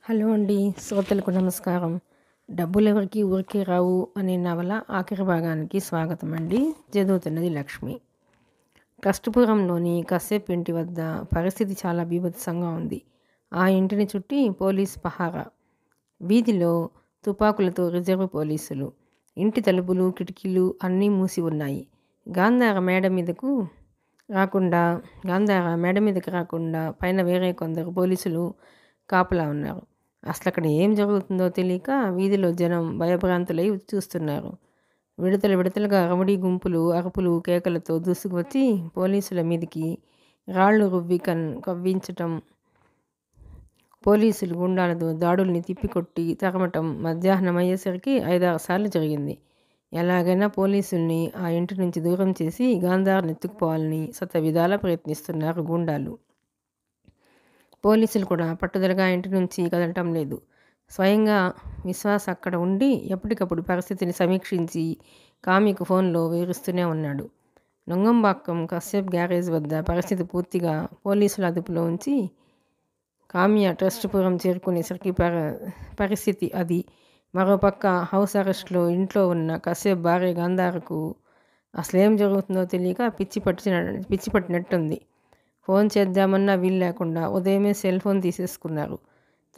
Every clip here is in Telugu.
హలో అండి. శ్రోతలకు నమస్కారం. డబ్బులెవరికీ ఊరికే రావు అనే నవల ఆఖరి భాగానికి స్వాగతం అండి. చదువుతున్నది లక్ష్మి. కష్టపురంలోని కశ్యప్ ఇంటి వద్ద పరిస్థితి చాలా బీభత్సంగా ఉంది. ఆ ఇంటిని చుట్టి పోలీస్ పహారా. వీధిలో తుపాకులతో రిజర్వ్ పోలీసులు. ఇంటి తలుపులు కిటికీలు అన్నీ మూసి ఉన్నాయి. గాంధార మేడ మీదకి రాకుండా పైన వేరే కొందరు పోలీసులు కాపలా ఉన్నారు. అసలు అక్కడ ఏం జరుగుతుందో తెలియక వీధిలో జనం భయభ్రాంతులై చూస్తున్నారు. విడతలుగా రమడీ గుంపులు అరుపులు కేకలతో దూసుకువచ్చి పోలీసుల మీదికి రాళ్లు రువ్వి కవ్వించటం, పోలీసులు గుండాలతో దాడుల్ని తిప్పికొట్టి తరమటం మధ్యాహ్నం అయ్యేసరికి 5-6 సార్లు జరిగింది. ఎలాగైనా పోలీసుల్ని ఆ ఇంటి నుంచి దూరం చేసి గాంధార్ని ఎత్తుకుపోవాలని శతవిధాలా ప్రయత్నిస్తున్నారు గూండాలు. పోలీసులు కూడా పట్టుదలగా ఇంటి నుంచి కదలటం లేదు. స్వయంగా విశ్వాస్ అక్కడ ఉండి ఎప్పటికప్పుడు పరిస్థితిని సమీక్షించి కామ్యకు ఫోన్లో వివరిస్తూనే ఉన్నాడు. నొంగంబాక్కం కశ్యప్ గ్యారేజ్ వద్ద పరిస్థితి పూర్తిగా పోలీసుల అదుపులో ఉంచి కామ్య ట్రస్టుపురం చేరుకునేసరికి పరిస్థితి అది. మరోపక్క హౌస్ అరెస్ట్లో ఇంట్లో ఉన్న కశ్యప్ భార్య గాంధారకు అసలేం జరుగుతుందో తెలియక పిచ్చి పట్టినట్టుంది. ఫోన్ చేద్దామన్నా వీలు లేకుండా ఉదయమే సెల్ ఫోన్ తీసేసుకున్నారు.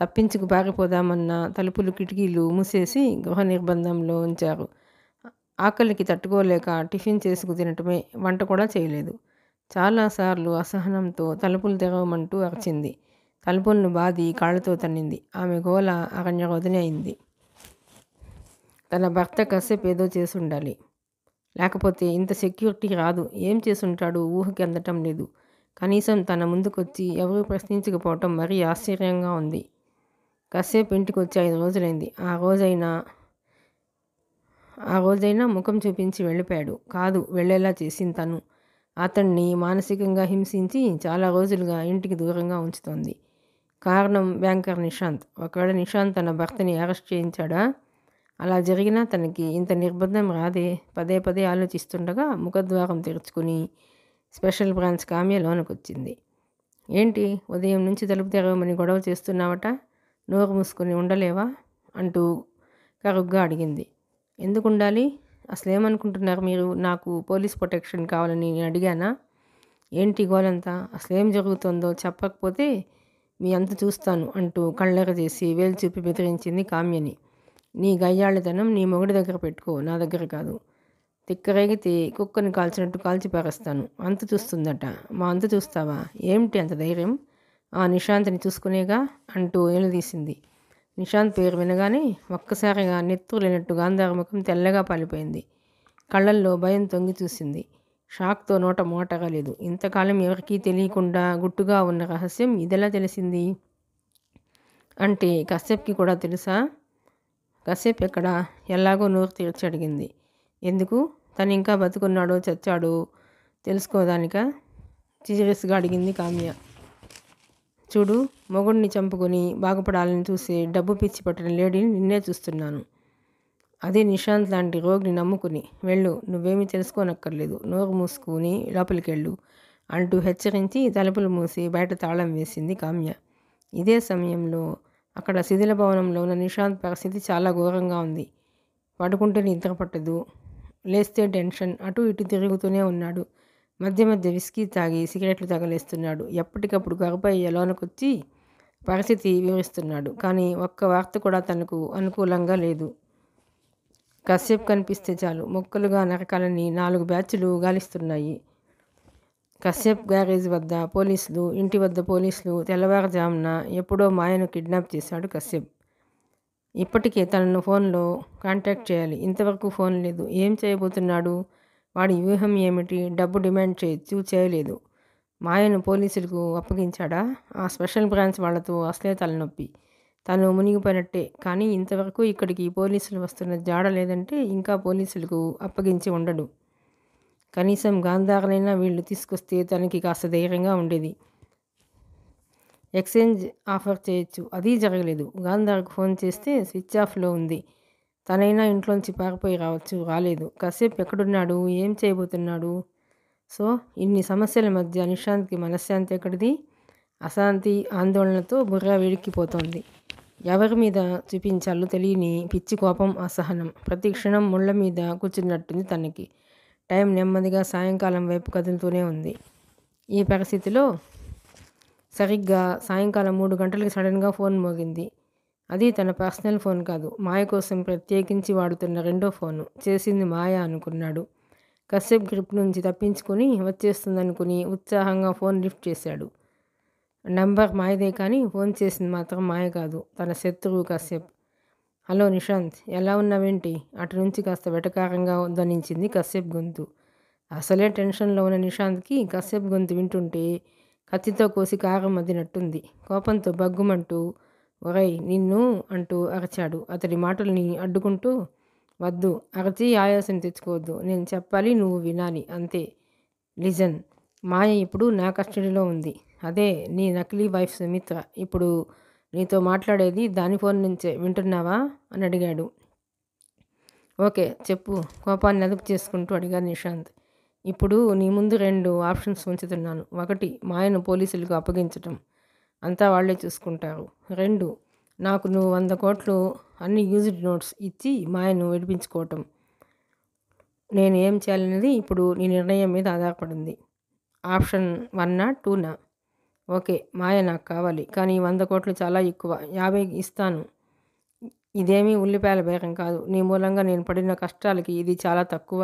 తప్పించుకు పారిపోదామన్నా తలుపులు కిటికీలు మూసేసి గృహ నిర్బంధంలో ఉంచారు. ఆకలికి తట్టుకోలేక టిఫిన్ చేసుకు తినటమే, వంట కూడా చేయలేదు. చాలాసార్లు అసహనంతో తలుపులు తెరవమంటూ అరిచింది. తలుపులను బాది కాళ్ళతో తన్నింది. ఆమె గోల అరణ్యరోధని అయింది. తన భర్త కశ్యప్ ఏదో చేసుండాలి, లేకపోతే ఇంత సెక్యూరిటీ రాదు. ఏం చేసుంటాడు ఊహకి అందటం లేదు. కనీసం తన ముందుకొచ్చి ఎవరూ ప్రశ్నించకపోవటం మరీ ఆశ్చర్యంగా ఉంది. కశ్యప్ ఇంటికి వచ్చి 5 రోజులైంది. ఆ రోజైనా ముఖం చూపించి వెళ్ళిపోయాడు. కాదు, వెళ్ళేలా చేసింది తను. అతన్ని మానసికంగా హింసించి చాలా రోజులుగా ఇంటికి దూరంగా ఉంచుతోంది. కారణం బ్యాంకర్ నిశాంత్. ఒకవేళ నిశాంత్ తన భర్తని అరెస్ట్ చేయించాడా? అలా జరిగినా తనకి ఇంత నిర్బంధం రాదే. పదే ఆలోచిస్తుండగా ముఖద్వారం తెరుచుకుని స్పెషల్ బ్రాంచ్ కామ్య లోనకొచ్చింది. ఏంటి ఉదయం నుంచి తలుపు తెరవమని గొడవ చేస్తున్నావట? నోరు మూసుకొని ఉండలేవా అంటూ కరుగ్గా అడిగింది. ఎందుకు ఉండాలి? అసలేమనుకుంటున్నారు మీరు? నాకు పోలీస్ ప్రొటెక్షన్ కావాలని నేను అడిగానా? ఏంటి గోలంతా? అసలేం జరుగుతుందో చెప్పకపోతే మీ అంత చూస్తాను అంటూ కళ్ళెర చేసి వేలు చూపి బెదిరించింది కామ్యని. నీ గయ్యాళితనం నీ మొగుడి దగ్గర పెట్టుకో, నా దగ్గర కాదు. తిక్కరేగితే కుక్కని కాల్చినట్టు కాల్చి పారేస్తాను. అంతు చూస్తుందట. మా అంతు చూస్తావా? ఏమిటి అంత ధైర్యం? ఆ నిశాంత్ని చూసుకునేగా అంటూ ఏలుదీసింది. నిశాంత్ పేరు వినగానే ఒక్కసారిగా నెత్తురు లేనట్టు గాంధార ముఖం తెల్లగా పాలిపోయింది. కళ్ళల్లో భయం తొంగి చూసింది. షాక్తో నోట మోటగా లేదు. ఇంతకాలం ఎవరికీ తెలియకుండా గుట్టుగా ఉన్న రహస్యం ఇదెలా తెలిసింది? అంటే కశ్యప్కి కూడా తెలుసా? కశ్యప్ ఎక్కడా? ఎలాగో నోరు తీర్చి అడిగింది. ఎందుకు? తను ఇంకా బతుకున్నాడో చచ్చాడో తెలుసుకోదానికా? సీరియస్గా అడిగింది కామ్య. చూడు, మొగుడిని చంపుకొని బాగుపడాలని చూసే డబ్బు పిచ్చి పట్టిన లేడీని నిన్నే చూస్తున్నాను. అదే నిశాంత్ లాంటి రోగిని నమ్ముకుని వెళ్ళు. నువ్వేమీ తెలుసుకోనక్కర్లేదు. నోరు మూసుకుని లోపలికెళ్ళు అంటూ హెచ్చరించి తలుపులు మూసి బయట తాళం వేసింది కామ్య. ఇదే సమయంలో అక్కడ శిథిల భవనంలో ఉన్న నిశాంత్ పరిస్థితి చాలా ఘోరంగా ఉంది. పడుకుంటే నిద్ర పట్టదు, లేస్తే టెన్షన్, అటు ఇటు తిరుగుతూనే ఉన్నాడు. మధ్య విస్కీ తాగి సిగరెట్లు తగలేస్తున్నాడు. ఎప్పటికప్పుడు గర్భయ్య లోనకొచ్చి పరిస్థితి వివరిస్తున్నాడు. కానీ ఒక్క వార్త కూడా తనకు అనుకూలంగా లేదు. కశ్యప్ కనిపిస్తే చాలు మొక్కలుగా నరకాలని 4 బ్యాచ్లు గాలిస్తున్నాయి. కశ్యప్ గ్యారేజ్ వద్ద పోలీసులు, ఇంటి వద్ద పోలీసులు. తెల్లవారుజామున ఎప్పుడో మాయను కిడ్నాప్ చేశాడు కశ్యప్. ఇప్పటికే తనను ఫోన్లో కాంటాక్ట్ చేయాలి. ఇంతవరకు ఫోన్ లేదు. ఏం చేయబోతున్నాడు? వాడి వ్యూహం ఏమిటి? డబ్బు డిమాండ్ చేయొచ్చు, చేయలేదు. మాయను పోలీసులకు అప్పగించాడా? ఆ స్పెషల్ బ్రాంచ్ వాళ్లతో అసలే తలనొప్పి. తను మునిగిపోయినట్టే. కానీ ఇంతవరకు ఇక్కడికి పోలీసులు వస్తున్న జాడ లేదంటే ఇంకా పోలీసులకు అప్పగించి ఉండడు. కనీసం గాంధారనైనా వీళ్ళు తీసుకొస్తే తనకి కాస్త ధైర్యంగా ఉండేది. ఎక్స్చేంజ్ ఆఫర్ చేయొచ్చు. అదీ జరగలేదు. గాంధార్కు ఫోన్ చేస్తే స్విచ్ ఆఫ్లో ఉంది. తనైనా ఇంట్లోంచి పారిపోయి రావచ్చు, రాలేదు. కశ్యప్ ఎక్కడున్నాడు? ఏం చేయబోతున్నాడు? సో ఇన్ని సమస్యల మధ్య నిశాంత్కి మనశ్శాంతి ఎక్కడిది? అశాంతి ఆందోళనతో బుర్ర వేడెక్కిపోతోంది. ఎవరి మీద చూపించాలో తెలియని పిచ్చి కోపం, అసహనం. ప్రతి క్షణం ముళ్ళ మీద కూర్చున్నట్టుంది తనకి. టైం నెమ్మదిగా సాయంకాలం వైపు కదులుతూనే ఉంది. ఈ పరిస్థితిలో సరిగ్గా సాయంకాలం 3 గంటలకి సడన్గా ఫోన్ మోగింది. అది తన పర్సనల్ ఫోన్ కాదు, మాయ కోసం ప్రత్యేకించి వాడుతున్న రెండో ఫోను. చేసింది మాయ అనుకున్నాడు. కశ్యప్ గ్రిప్ నుంచి తప్పించుకొని వచ్చేస్తుందనుకుని ఉత్సాహంగా ఫోన్ లిఫ్ట్ చేశాడు. నంబర్ మాయదే కానీ ఫోన్ చేసింది మాత్రం మాయ కాదు, తన శత్రువు కశ్యప్. హలో నిశాంత్, ఎలా ఉన్నావేంటి? అటు నుంచి కాస్త వెటకారంగా ధ్వనించింది కశ్యప్ గొంతు. అసలే టెన్షన్లో ఉన్న నిశాంత్కి కశ్యప్ గొంతు వింటుంటే కత్తితో కోసి కారం అద్దినట్టుంది. కోపంతో బగ్గుమంటూ ఒరేయ్ నిన్ను అంటూ అరచాడు. అతడి మాటల్ని అడ్డుకుంటూ వద్దు, అరచి ఆయాసం తెచ్చుకోవద్దు. నేను చెప్పాలి, నువ్వు వినాలి, అంతే. లిజన్, మాయ ఇప్పుడు నా కస్టడీలో ఉంది. అదే నీ నకిలీ వైఫ్ సుమిత్ర. ఇప్పుడు నీతో మాట్లాడేది దాని ఫోన్ నుంచే, వింటున్నావా అని అడిగాడు. ఓకే చెప్పు, కోపాన్ని అదుపు చేసుకుంటూ అడిగాడు నిశాంత్. ఇప్పుడు నీ ముందు 2 ఆప్షన్స్ ఉంచుతున్నాను. 1, మాయను పోలీసులకు అప్పగించటం, అంతా వాళ్లే చూసుకుంటారు. 2, నాకు నువ్వు 100 కోట్లు అన్ని యూజ్డ్ నోట్స్ ఇచ్చి మాయను విడిపించుకోవటం. నేను ఏం చేయాలనేది ఇప్పుడు నీ నిర్ణయం మీద ఆధారపడింది. ఆప్షన్ 1నా 2నా? ఓకే, మాయ నాకు కావాలి, కానీ 100 కోట్లు చాలా ఎక్కువ. 50 ఇస్తాను. ఇదేమీ ఉల్లిపాయల బేరం కాదు. నీ మూలంగా నేను పడిన కష్టాలకి ఇది చాలా తక్కువ.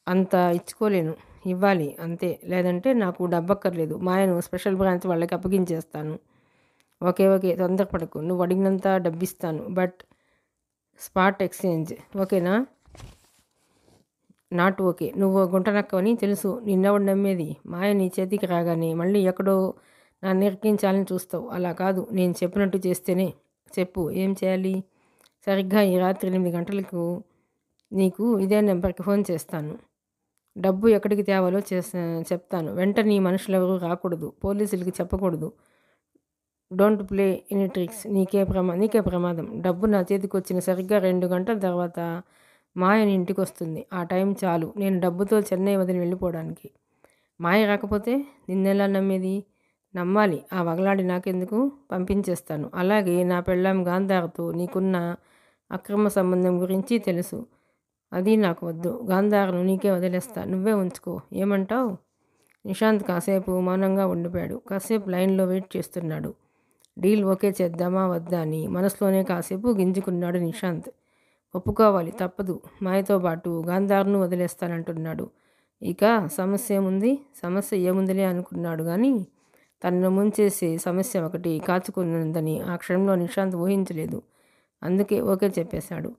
అంత ఇచ్చుకోలేను. ఇవ్వాలి అంతే. లేదంటే నాకు డబ్బక్కర్లేదు. మాయను స్పెషల్ బ్రాంచ్ వాళ్ళకి అప్పగించేస్తాను. ఓకే తొందరపడకు. నువ్వు అడిగినంత డబ్బిస్తాను, బట్ స్పాట్ ఎక్స్చేంజ్. ఓకేనా? Not okay. నువ్వు గుంటనక్కవని తెలుసు. నిన్నెవడు నమ్మేది? మాయ నీ చేతికి రాగానే మళ్ళీ ఎక్కడో నన్ను ఇరికించాలని చూస్తావు. అలా కాదు, నేను చెప్పినట్టు చేస్తేనే. చెప్పు, ఏం చేయాలి? సరిగ్గా ఈ రాత్రి 8 గంటలకు నీకు ఇదే నెంబర్కి ఫోన్ చేస్తాను. డబ్బు ఎక్కడికి తేవాలో చెప్తాను. వెంట నీ మనుషులెవరూ రాకూడదు. పోలీసులకి చెప్పకూడదు. Don't play any tricks. నీకే ప్రమాదం. డబ్బు నా చేతికి వచ్చిన సరిగ్గా 2 గంటల తర్వాత మాయ ఇంటికి వస్తుంది. ఆ టైం చాలు నేను డబ్బుతో చెన్నై వదిలి వెళ్ళిపోవడానికి. మాయ రాకపోతే నిన్నెలా నమ్మేది? నమ్మాలి. ఆ వగలాడి నాకెందుకు? పంపించేస్తాను. అలాగే నా పెళ్ళాం గాంధార్తో నీకున్న అక్రమ సంబంధం గురించి తెలుసు. అది నాకు వద్దు. గాంధార్ను నీకే వదిలేస్తా. నువ్వే ఉంచుకో. ఏమంటావు? నిశాంత్ కాసేపు మౌనంగా ఉండిపోయాడు. కాసేపు లైన్లో వెయిట్ చేస్తున్నాడు. డీల్ ఓకే చేద్దామా వద్దా అని మనసులోనే కాసేపు గింజుకున్నాడు నిశాంత్. ఒప్పుకోవాలి, తప్పదు. మాయతో పాటు గాంధార్ను వదిలేస్తానంటున్నాడు. ఇక సమస్య ఏముంది? సమస్య ఏముందిలే అనుకున్నాడు కానీ తనను ముంచేసే సమస్య ఒకటి కాచుకున్నదని ఆ క్షణంలో నిశాంత్ ఊహించలేదు. అందుకే ఓకే చెప్పేశాడు.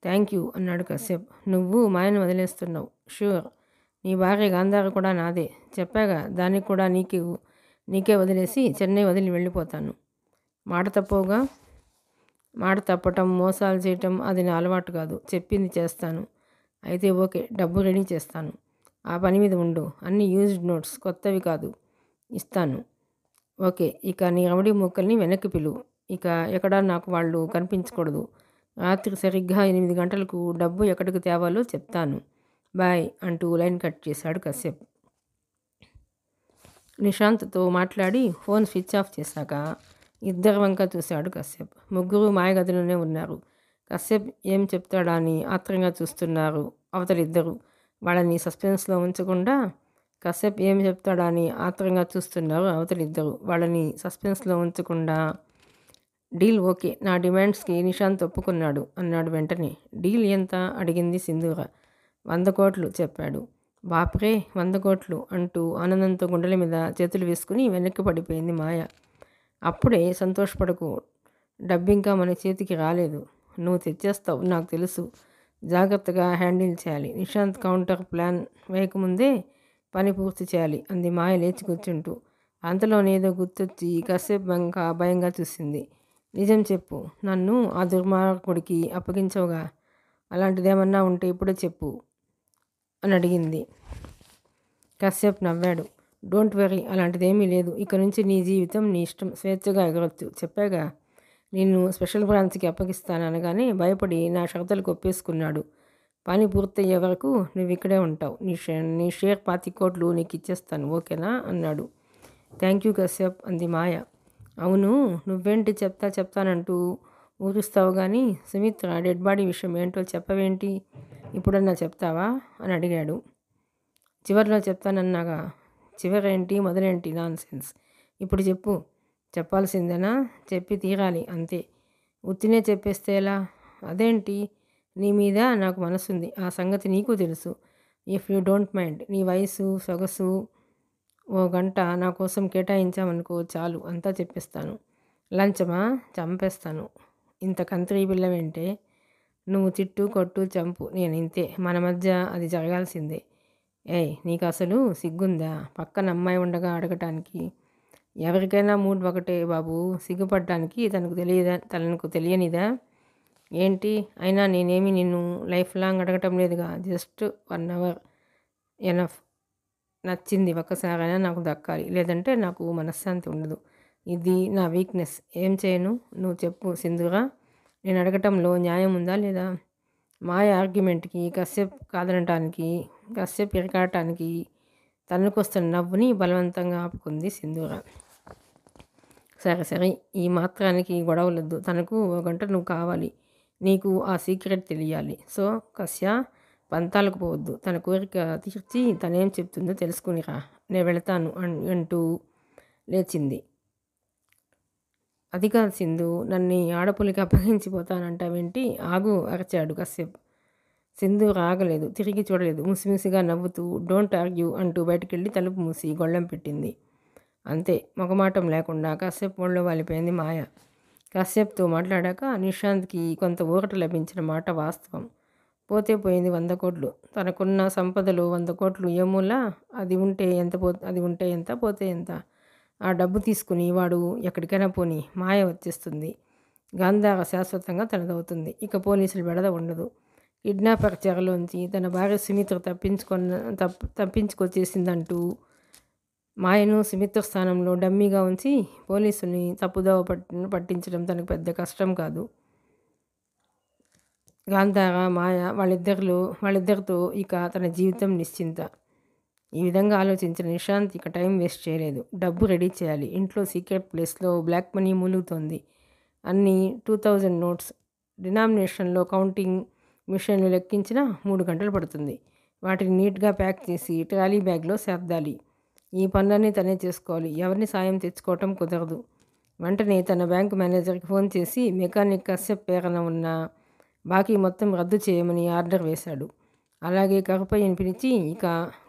థ్యాంక్ యూ అన్నాడు కశ్యప్. నువ్వు మాయను వదిలేస్తున్నావు? షూర్. నీ భార్య గాంధార కూడా నాదే. చెప్పాగా, దానికి కూడా నీకే వదిలేసి చెన్నై వదిలి వెళ్ళిపోతాను. మాట తప్పవుగా? మాట తప్పటం, మోసాలు చేయటం అది నా అలవాటు కాదు. చెప్పింది చేస్తాను. అయితే ఓకే, డబ్బు రెడీ చేస్తాను. ఆ పని మీద ఉండు. అన్ని యూజ్డ్ నోట్స్, కొత్తవి కాదు, ఇస్తాను. ఓకే, ఇక నీ రమడి మూకల్ని వెనక్కి పిలువు. ఇక ఎక్కడా నాకు వాళ్ళు కనిపించకూడదు. రాత్రి సరిగ్గా 8 గంటలకు డబ్బు ఎక్కడికి తేవాలో చెప్తాను. బాయ్ అంటూ లైన్ కట్ చేశాడు కశ్యప్. నిశాంత్తో మాట్లాడి ఫోన్ స్విచ్ ఆఫ్ చేశాక ఇద్దరి వంక చూశాడు కశ్యప్. ముగ్గురు మాయగదిలోనే ఉన్నారు. కశ్యప్ ఏం చెప్తాడా అని ఆత్రంగా చూస్తున్నారు అవతలిద్దరు. వాళ్ళని సస్పెన్స్లో ఉంచకుండా కశ్యప్ ఏం చెప్తాడా అని ఆత్రంగా చూస్తున్నారు అవతలిద్దరు. వాళ్ళని సస్పెన్స్లో ఉంచకుండా డీల్ ఓకే, నా డిమాండ్స్కి నిశాంత్ ఒప్పుకున్నాడు అన్నాడు వెంటనే. డీల్ ఎంత అడిగింది సింధూర. 100 కోట్లు చెప్పాడు. బాప్రే, 100 కోట్లు అంటూ ఆనందంతో గుండెల మీద చేతులు వేసుకుని వెనక్కి పడిపోయింది మాయ. అప్పుడే సంతోషపడకు, డబ్బింకా మన చేతికి రాలేదు. నువ్వు తెచ్చేస్తావు, నాకు తెలుసు. జాగ్రత్తగా హ్యాండిల్ చేయాలి. నిశాంత్ కౌంటర్ ప్లాన్ వేయకముందే పని పూర్తి చేయాలి అంది మాయ లేచి కూర్చుంటూ. అంతలోనేదో గుర్తొచ్చి కశ్యప్ భయంగా చూసింది. నిజం చెప్పు, నన్ను ఆ దుర్మార్గుడికి అప్పగించవుగా? అలాంటిదేమన్నా ఉంటే ఇప్పుడే చెప్పు అని అడిగింది. కశ్యప్ నవ్వాడు. డోంట్ వరీ, అలాంటిదేమీ లేదు. ఇక నుంచి నీ జీవితం నీ ఇష్టం, స్వేచ్ఛగా ఎగరొచ్చు. చెప్పాగా, నిన్ను స్పెషల్ బ్రాంచ్కి అప్పగిస్తాననగానే భయపడి నా షరతులకు ఒప్పేసుకున్నాడు. పని పూర్తయ్యే వరకు నువ్వు ఇక్కడే ఉంటావు. నీ షేర్ 25 కోట్లు నీకు ఇచ్చేస్తాను. ఓకేనా అన్నాడు. థ్యాంక్ యూ కశ్యప్ అంది మాయ. అవును, నువ్వేంటి చెప్తానంటూ ఊరుస్తావు కానీ సుమిత్ర డెడ్ బాడీ విషయం ఏంటో చెప్పవేంటి? ఇప్పుడన్నా చెప్తావా అని అడిగాడు. చివరిలో చెప్తానన్నాగా. చివరేంటి మొదలేంటి నాన్సెన్స్? ఇప్పుడు చెప్పు. చెప్పాల్సిందేనా? చెప్పి తీరాలి అంతే. ఉత్తినే చెప్పేస్తే ఎలా? అదేంటి? నీ మీద నాకు మనసుంది, ఆ సంగతి నీకు తెలుసు. ఇఫ్ యూ డోంట్ మైండ్, నీ వయసు సొగసు ఓ గంట నా కోసం కేటాయించామనుకో చాలు, అంతా చెప్పేస్తాను. లంచమా? చంపేస్తాను. ఇంత కంత్రీ పిల్లవేంటే? నువ్వు తిట్టు కొట్టు చంపు, నేను ఇంతే. మన మధ్య అది జరగాల్సిందే. ఏయ్, నీకు అసలు సిగ్గుందా పక్కన అమ్మాయి ఉండగా అడగటానికి? ఎవరికైనా మూడ్ ఒకటే బాబు, సిగ్గుపడటానికి తనకు తెలియనిదా ఏంటి? అయినా నేనేమి నిన్ను లైఫ్ లాంగ్ అడగటం లేదుగా, జస్ట్ 1 అవర్ ఎనఫ్. నచ్చింది ఒక్కసారైనా నాకు దక్కాలి, లేదంటే నాకు మనశ్శాంతి ఉండదు. ఇది నా వీక్నెస్. ఏం చేయను? నువ్వు చెప్పు సింధూరా. నేను అడగటంలో న్యాయం ఉందా లేదా? మాయ ఆర్గ్యుమెంట్కి కశ్యప్ కాదనటానికి, కశ్యప్ ఇరకాడటానికి తన్నుకొస్తున్న నవ్వుని బలవంతంగా ఆపుకుంది సింధూర. సరే సరే, ఈ మాత్రానికి గొడవలొద్దు. తనకు 1 గంట నువ్వు కావాలి. నీకు ఆ సీక్రెట్ తెలియాలి. సో కశ్య, పంతాలకు పోవద్దు. తన కోరిక తీర్చి తనేం చెప్తుందో తెలుసుకునిరా. నేను వెళతాను అంటూ లేచింది. అది కాదు సింధు, నన్ను ఆడపులికి అప్పగించిపోతానంటావేంటి? ఆగు అరచాడు కశ్యప్. సింధు రాగలేదు, తిరిగి చూడలేదు. ముసిముసిగా నవ్వుతూ డోంట్ ఆర్గ్యూ అంటూ బయటికెళ్ళి తలుపు మూసి గొళ్ళెం పెట్టింది. అంతే, మొగమాటం లేకుండా కశ్యప్ ఒళ్ళో వాలిపోయింది మాయ. కశ్యప్తో మాట్లాడాక నిశాంత్కి కొంత ఊరట లభించిన మాట వాస్తవం. పోతే పోయింది 100 కోట్లు. తనకున్న సంపదలో 100 కోట్లు ఏమూలా? అది ఉంటే ఎంత పోతే ఎంత? ఆ డబ్బు తీసుకుని వాడు ఎక్కడికైనా పోని, మాయ వచ్చేస్తుంది. గాంధార శాశ్వతంగా తనదవుతుంది. ఇక పోలీసులు బెడద ఉండదు. కిడ్నాపర్ చెరలోంచి తన భార్య సుమిత్ర తప్పించుకొచ్చేసిందంటూ మాయను సుమిత్ర స్థానంలో డమ్మీగా ఉంచి పోలీసుల్ని తప్పుదోవ పట్టించడం తనకు పెద్ద కష్టం కాదు. గాంధార మాయ వాళ్ళిద్దరితో ఇక తన జీవితం నిశ్చింత. ఈ విధంగా ఆలోచించిన నిశాంత్ ఇక టైం వేస్ట్ చేయలేదు. డబ్బు రెడీ చేయాలి. ఇంట్లో సీక్రెట్ ప్లేస్లో బ్లాక్ మనీ మూలుగుతోంది. అన్ని 2000 నోట్స్. డినామినేషన్లో కౌంటింగ్ మిషన్లు లెక్కించిన 3 గంటలు పడుతుంది. వాటిని నీట్గా ప్యాక్ చేసి ట్రాలీ బ్యాగ్లో సర్దాలి. ఈ పనులన్నీ తనే చేసుకోవాలి. ఎవరిని సాయం తెచ్చుకోవటం కుదరదు. వెంటనే తన బ్యాంకు మేనేజర్కి ఫోన్ చేసి మెకానిక్ కశ్యప్ పేరున ఉన్న బాకీ మొత్తం రద్దు చేయమని ఆర్డర్ వేశాడు. అలాగే కరుపయ్యని పిలిచి ఇక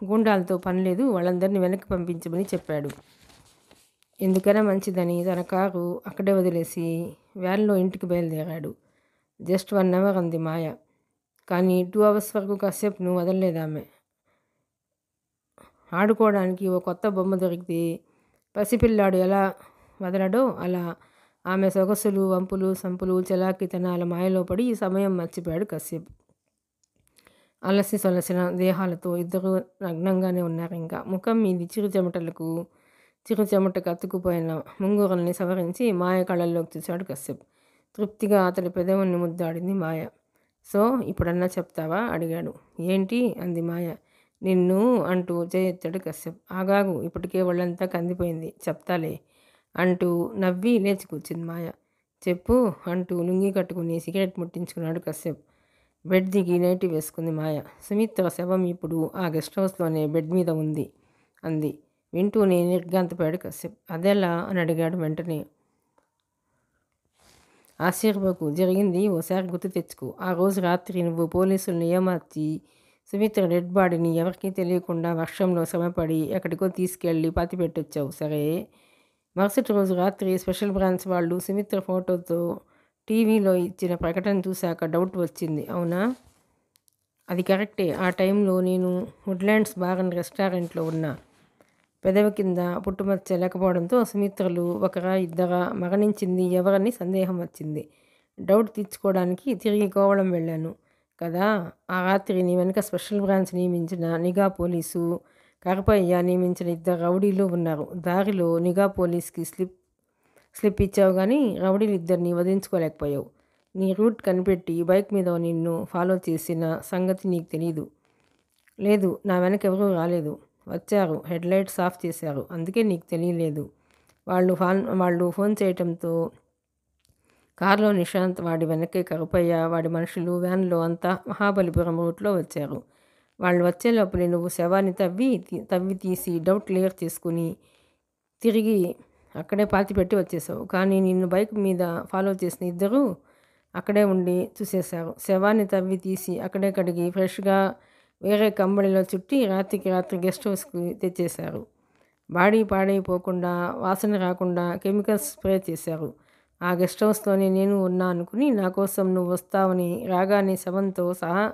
గూండాలతో పని లేదు, వాళ్ళందరినీ వెనక్కి పంపించమని చెప్పాడు. ఎందుకైనా మంచిదని తన కారు అక్కడే వదిలేసి వ్యాన్లో ఇంటికి బయలుదేరాడు. జస్ట్ 1 అవర్ అంది మాయ. కానీ 2 అవర్స్ వరకు కశ్యప్ను వదలలేదామె. ఆడుకోవడానికి ఓ కొత్త బొమ్మ దొరికితే పసిపిల్లాడు ఎలా వదలడో అలా ఆమె సొగసులు, వంపులు, సంపులు, చలాకితనాల మాయలో పడి సమయం మర్చిపోయాడు కశ్యప్. అలసి సొలసిన దేహాలతో ఇద్దరు నగ్నంగానే ఉన్నారు. ఇంకా ముఖం మీది చిరుచెమటకు అతుక్కుపోయిన ముంగురుల్ని సవరించి మాయ కళ్ళల్లోకి చూశాడు కశ్యప్. తృప్తిగా అతడి పెదవుల్ని ముద్దాడింది మాయ. సో ఇప్పుడన్నా చెప్తావా అడిగాడు. ఏంటి అంది మాయ. నిన్ను అంటూ చేయెత్తాడు కశ్యప్. ఆగాగు, ఇప్పటికే ఒళ్ళంతా కందిపోయింది, చెప్తాలే అంటూ నవ్వి లేచి కూర్చుంది మాయ. చెప్పు అంటూ లుంగి కట్టుకుని సిగరెట్ ముట్టించుకున్నాడు కశ్యప్. బెడ్ దిగి నైటీ వేసుకుంది మాయ. సుమిత్ర శవం ఇప్పుడు ఆ గెస్ట్ హౌస్లోనే బెడ్ మీద ఉంది అంది. వింటూనే నిర్ఘాంతపోయాడు కశ్యప్. అదెలా అని అడిగాడు వెంటనే. ఆశ్చర్యపోకు, జరిగింది ఓసారి గుర్తు తెచ్చుకో. ఆ రోజు రాత్రి నువ్వు పోలీసుల్ని ఏమార్చి సుమిత్ర డెడ్ బాడీని ఎవరికీ తెలియకుండా వర్షంలో శ్రమపడి ఎక్కడికో తీసుకెళ్ళి పాతిపెట్టొచ్చావు. సరే, మరుసటి రోజు రాత్రి స్పెషల్ బ్రాంచ్ వాళ్ళు సుమిత్ర ఫోటోతో టీవీలో ఇచ్చిన ప్రకటన చూశాక డౌట్ వచ్చింది, అవునా? అది కరెక్టే. ఆ టైంలో నేను వుడ్లాండ్స్ బార్ అండ్ రెస్టారెంట్లో ఉన్నా. పెదవి కింద పుట్టుమచ్చ లేకపోవడంతో సుమిత్రలు ఒకరా ఇద్దరా మరణించింది ఎవరని సందేహం వచ్చింది. డౌట్ తీర్చుకోవడానికి తిరిగి కోవళం వెళ్ళాను కదా. ఆ రాత్రి నీ వెనుక స్పెషల్ బ్రాంచ్ నియమించిన నిఘా పోలీసు, కరపయ్య నియమించిన 2 రౌడీలు ఉన్నారు. దారిలో నిఘా పోలీస్కి స్లిప్ ఇచ్చావు కానీ రౌడీలు 2ని వదిలించుకోలేకపోయావు. నీ రూట్ కనిపెట్టి బైక్ మీద నిన్ను ఫాలో చేసిన సంగతి నీకు తెలీదు. లేదు, నా వెనక ఎవరూ రాలేదు. వచ్చారు, హెడ్లైట్స్ ఆఫ్ చేశారు, అందుకే నీకు తెలియలేదు. వాళ్ళు ఫోన్ చేయటంతో కారులో నిశాంత్, వాడి వెనకే కరుపయ్య, వాడి మనుషులు వ్యాన్లో అంతా మహాబలిపురం రూట్లో వచ్చారు. వాళ్ళు వచ్చే లోపలే నువ్వు శవాన్ని తవ్వి తీసి డౌట్ క్లియర్ చేసుకుని తిరిగి అక్కడే పాతిపెట్టి వచ్చేసావు. కానీ నిన్ను బైక్ మీద ఫాలో చేసిన ఇద్దరు అక్కడే ఉండి చూసేశారు. శవాన్ని తవ్వి తీసి అక్కడే కడిగి ఫ్రెష్గా వేరే కంబళిలో చుట్టి రాత్రికి రాత్రి గెస్ట్ హౌస్కి తెచ్చేశారు. బాడీ పాడైపోకుండా, వాసన రాకుండా కెమికల్స్ స్ప్రే చేశారు. ఆ గెస్ట్ హౌస్లోనే నేను ఉన్నా అనుకుని నా కోసం నువ్వు వస్తావని రాగానే శవంతో సహా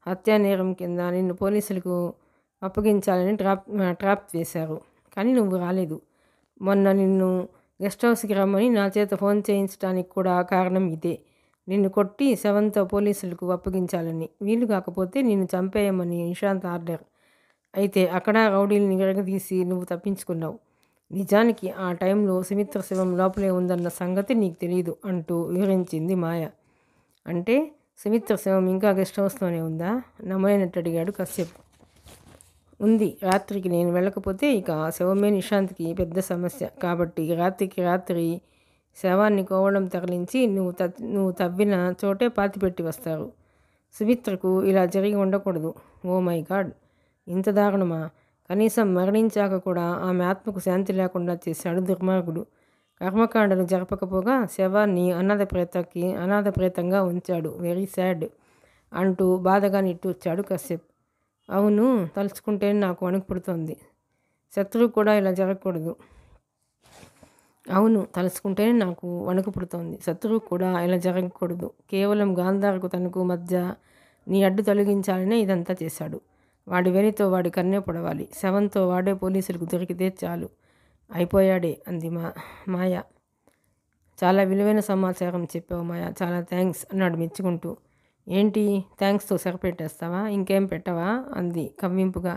హత్యానేరం కింద నిన్ను పోలీసులకు అప్పగించాలని ట్రాప్ వేశారు. కానీ నువ్వు రాలేదు. మొన్న నిన్ను గెస్ట్ హౌస్కి రమ్మని నా చేత ఫోన్ చేయించడానికి కూడా కారణం ఇదే. నిన్ను కొట్టి శవంతో పోలీసులకు అప్పగించాలని. వీలు కాకపోతే నిన్ను చంపేయమని నిశాంత్ ఆర్డర్. అయితే అక్కడ రౌడీల్ని విరగదీసి నువ్వు తప్పించుకున్నావు. నిజానికి ఆ టైంలో సుమిత్ర శవం లోపలే ఉందన్న సంగతి నీకు తెలియదు అంటూ వివరించింది మాయ. అంటే సుమిత్ర శవం ఇంకా గెస్ట్ హౌస్లోనే ఉందా? నమ్మలేనట్టు అడిగాడు కశ్యప్. ఉంది. రాత్రికి నేను వెళ్ళకపోతే ఇక ఆ శవమే నిశాంత్కి పెద్ద సమస్య. కాబట్టి రాత్రికి రాత్రి శవాన్ని కోవడం తరలించి నువ్వు తవ్విన చోటే పాతిపెట్టి వస్తారు. సుమిత్రకు ఇలా జరిగి ఉండకూడదు. ఓ మై గాడ్, ఇంత దారుణమా? కనీసం మరణించాక కూడా ఆమె ఆత్మకు శాంతి లేకుండా చేశాడు దుర్మార్గుడు. కర్మకాండలు జరపకపోగా శవాన్ని అనాథ ప్రేతంగా ఉంచాడు. వెరీ సాడ్ అంటూ బాధగా నిట్టూర్చాడు కశ్యప్. అవును, తలుచుకుంటేనే నాకు వణుకు పుడుతోంది. శత్రువు కూడా ఇలా జరగకూడదు. శత్రువు కూడా ఇలా జరగకూడదు. కేవలం గాంధారకు తనకు మధ్య నీ అడ్డు తొలగించాలనే ఇదంతా చేశాడు. వాడి వెనితో వాడి కన్నే పొడవాలి. శవంతో వాడే పోలీసులకు దొరికితే చాలు. అయిపోయాడే అంది మాయ. చాలా విలువైన సమాచారం చెప్పావు మాయ, చాలా థ్యాంక్స్ అన్నాడు మెచ్చుకుంటూ. ఏంటి థ్యాంక్స్తో సరిపెట్టేస్తావా? ఇంకేం పెట్టవా అంది కవ్వింపుగా.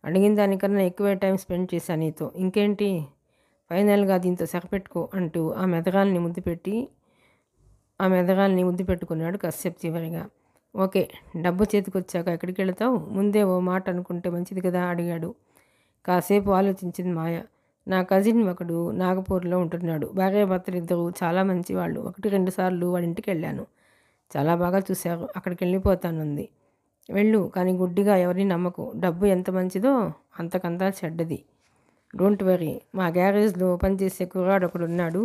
అడిగిన దానికన్నా ఎక్కువే టైం స్పెండ్ చేశా నీతో. ఇంకేంటి? ఫైనల్గా దీంతో సరిపెట్టుకో అంటూ ఆమె ఎదగాల్ని ముద్దు పెట్టుకున్నాడు కశ్యప్ చివరిగా. ఓకే, డబ్బు చేతికొచ్చాక ఎక్కడికి వెళతావు? ముందే ఓ మాట అనుకుంటే మంచిది కదా అడిగాడు. కాసేపు ఆలోచించింది మాయ. నా కజిన్ ఒకడు నాగపూర్లో ఉంటున్నాడు. భార్యాభర్తలు ఇద్దరు చాలా మంచివాళ్ళు. 1-2 సార్లు వాడి ఇంటికి వెళ్ళాను. చాలా బాగా చూశారు. అక్కడికి వెళ్ళిపోతానుంది. వెళ్ళు, కానీ గుడ్డిగా ఎవరిని నమ్మకు. డబ్బు ఎంత మంచిదో అంతకంతా చెడ్డది. డోంట్ వరీ, మా గ్యారేజ్లో పనిచేసే కుర్రాడు ఒకడున్నాడు,